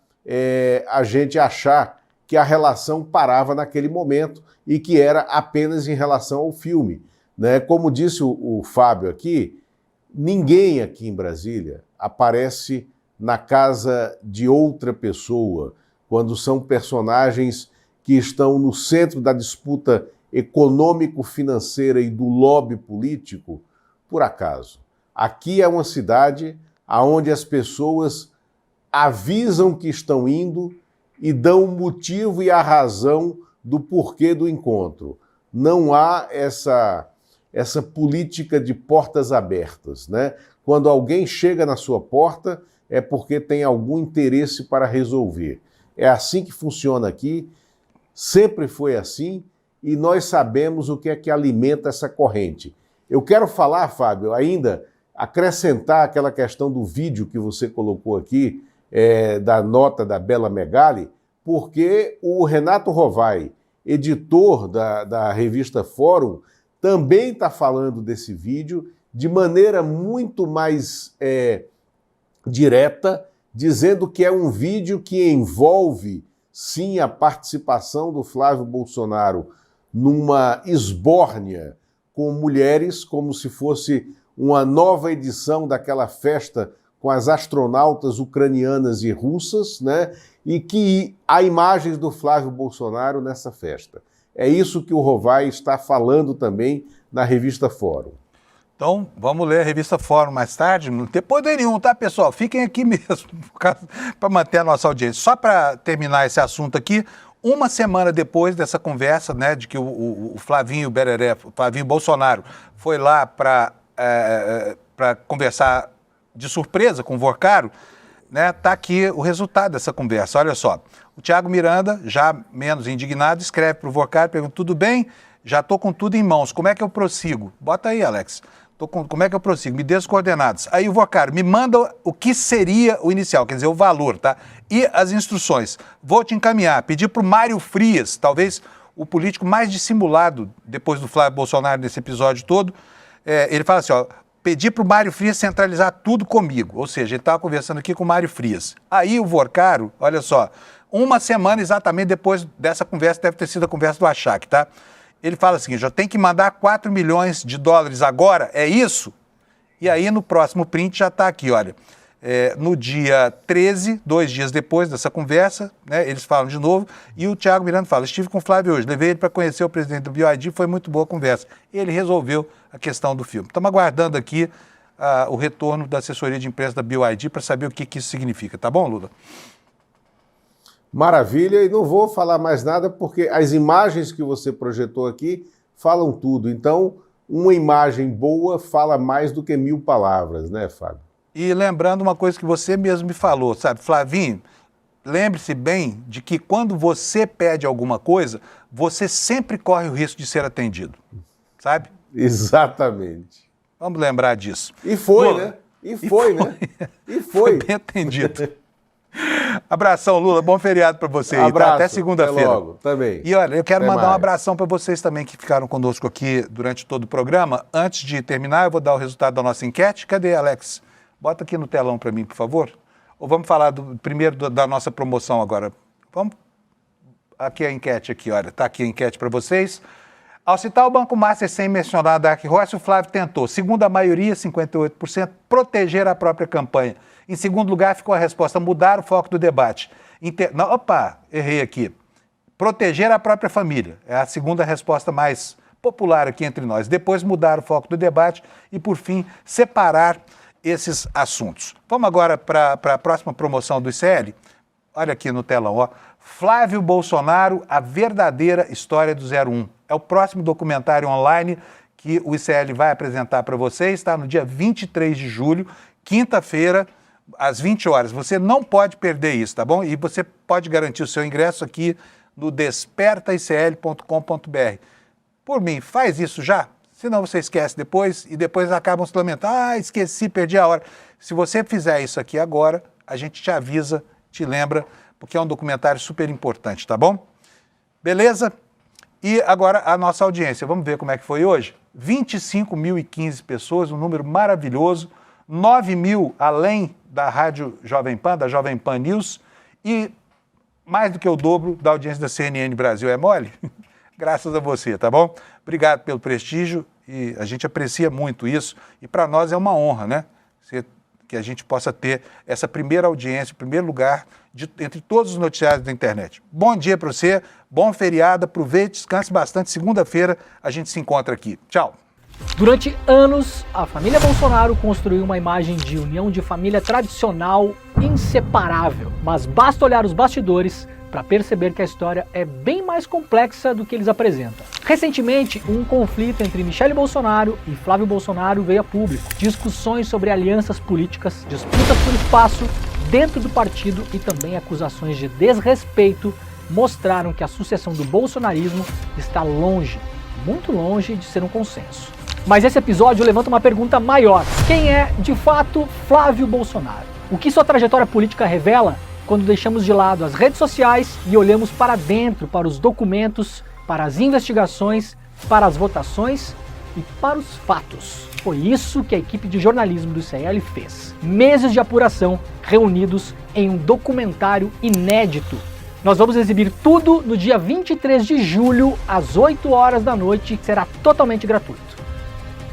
a gente achar que a relação parava naquele momento e que era apenas em relação ao filme. Né? Como disse o Fábio aqui, ninguém aqui em Brasília aparece na casa de outra pessoa, quando são personagens que estão no centro da disputa econômico-financeira e do lobby político, por acaso. Aqui é uma cidade onde as pessoas avisam que estão indo e dão o motivo e a razão do porquê do encontro. Não há essa política de portas abertas, né? Quando alguém chega na sua porta, é porque tem algum interesse para resolver. É assim que funciona aqui, sempre foi assim, e nós sabemos o que é que alimenta essa corrente. Eu quero falar, Fábio, ainda acrescentar aquela questão do vídeo que você colocou aqui, da nota da Bela Megali, porque o Renato Rovai, editor da revista Fórum, também está falando desse vídeo de maneira muito mais direta, dizendo que é um vídeo que envolve, sim, a participação do Flávio Bolsonaro numa esbórnia com mulheres, como se fosse uma nova edição daquela festa com as astronautas ucranianas e russas, né? E que há imagens do Flávio Bolsonaro nessa festa. É isso que o Rovai está falando também na revista Fórum. Então, vamos ler a revista Fórum mais tarde, não tem poder nenhum, tá, pessoal? Fiquem aqui mesmo, para manter a nossa audiência. Só para terminar esse assunto aqui, uma semana depois dessa conversa, né, de que o Flavinho Bereré, o Flavinho Bolsonaro, foi lá para conversar de surpresa com o Vorcaro, né, tá aqui o resultado dessa conversa. Olha só, o Thiago Miranda, já menos indignado, escreve para o Vorcaro, pergunta, tudo bem? Já estou com tudo em mãos, como é que eu prossigo? Bota aí, Alex. Como é que eu prossigo? Me dê as coordenadas. Aí o Vorcaro me manda o que seria o inicial, quer dizer, o valor, tá? E as instruções. Vou te encaminhar, pedir para o Mário Frias, talvez o político mais dissimulado depois do Flávio Bolsonaro nesse episódio todo, ele fala assim, ó, pedir para o Mário Frias centralizar tudo comigo. Ou seja, ele estava conversando aqui com o Mário Frias. Aí o Vorcaro, olha só, uma semana exatamente depois dessa conversa, deve ter sido a conversa do Achaque, tá? Ele fala assim, já tem que mandar 4 milhões de dólares agora, é isso? E aí no próximo print já está aqui, olha, no dia 13, 2 dias depois dessa conversa, né, eles falam de novo, e o Thiago Miranda fala, estive com o Flávio hoje, levei ele para conhecer o presidente do BioID, foi muito boa a conversa. E ele resolveu a questão do filme. Estamos aguardando aqui o retorno da assessoria de imprensa da BioID para saber o que isso significa, tá bom, Lula? Maravilha, e não vou falar mais nada porque as imagens que você projetou aqui falam tudo. Então, uma imagem boa fala mais do que 1000 palavras, né, Fábio? E lembrando uma coisa que você mesmo me falou, sabe, Flavinho, lembre-se bem de que quando você pede alguma coisa, você sempre corre o risco de ser atendido, sabe? Exatamente. Vamos lembrar disso. E foi, Lula, né? E foi, né? E foi. bem atendido. Abração, Lula. Bom feriado para você. Abraço, Até segunda-feira. até logo, também. E olha, eu quero Até mandar um mais. abração para vocês também que ficaram conosco aqui durante todo o programa. Antes de terminar, eu vou dar o resultado da nossa enquete. Cadê, Alex? Bota aqui no telão para mim, por favor. Ou vamos falar primeiro da nossa promoção agora? Vamos? Aqui a enquete, aqui, olha. Está aqui a enquete para vocês. Ao citar o Banco Master sem mencionar a Dark Horse, o Flávio tentou, segundo a maioria, 58%, proteger a própria campanha. Em segundo lugar, ficou a resposta, mudar o foco do debate. Não, opa, errei aqui. Proteger a própria família. É a segunda resposta mais popular aqui entre nós. Depois, mudar o foco do debate e, por fim, separar esses assuntos. Vamos agora para a próxima promoção do ICL. Olha aqui no telão, ó. Flávio Bolsonaro, a verdadeira história do 01. É o próximo documentário online que o ICL vai apresentar para vocês. Está no dia 23 de julho, quinta-feira, às 20 horas. Você não pode perder isso, tá bom? E você pode garantir o seu ingresso aqui no despertaicl.com.br. Por mim, faz isso já, senão você esquece depois e depois acabam se lamentando. Ah, esqueci, perdi a hora. Se você fizer isso aqui agora, a gente te avisa, te lembra, porque é um documentário super importante, tá bom? Beleza? E agora a nossa audiência. Vamos ver como é que foi hoje? 25.015 pessoas, um número maravilhoso. 9.000 além da Rádio Jovem Pan, da Jovem Pan News, e mais do que o dobro da audiência da CNN Brasil. É mole? Graças a você, tá bom? Obrigado pelo prestígio e a gente aprecia muito isso. E para nós é uma honra, né? Que a gente possa ter essa primeira audiência, primeiro lugar entre todos os noticiários da internet. Bom dia para você, bom feriado, aproveite, descanse bastante. Segunda-feira a gente se encontra aqui. Tchau. Durante anos, a família Bolsonaro construiu uma imagem de união de família tradicional inseparável. Mas basta olhar os bastidores para perceber que a história é bem mais complexa do que eles apresentam. Recentemente, um conflito entre Michele Bolsonaro e Flávio Bolsonaro veio a público. Discussões sobre alianças políticas, disputas por espaço dentro do partido e também acusações de desrespeito mostraram que a sucessão do bolsonarismo está longe, muito longe de ser um consenso. Mas esse episódio levanta uma pergunta maior. Quem é, de fato, Flávio Bolsonaro? O que sua trajetória política revela quando deixamos de lado as redes sociais e olhamos para dentro, para os documentos, para as investigações, para as votações e para os fatos? Foi isso que a equipe de jornalismo do ICL fez. Meses de apuração reunidos em um documentário inédito. Nós vamos exibir tudo no dia 23 de julho, às 8 horas da noite, que será totalmente gratuito.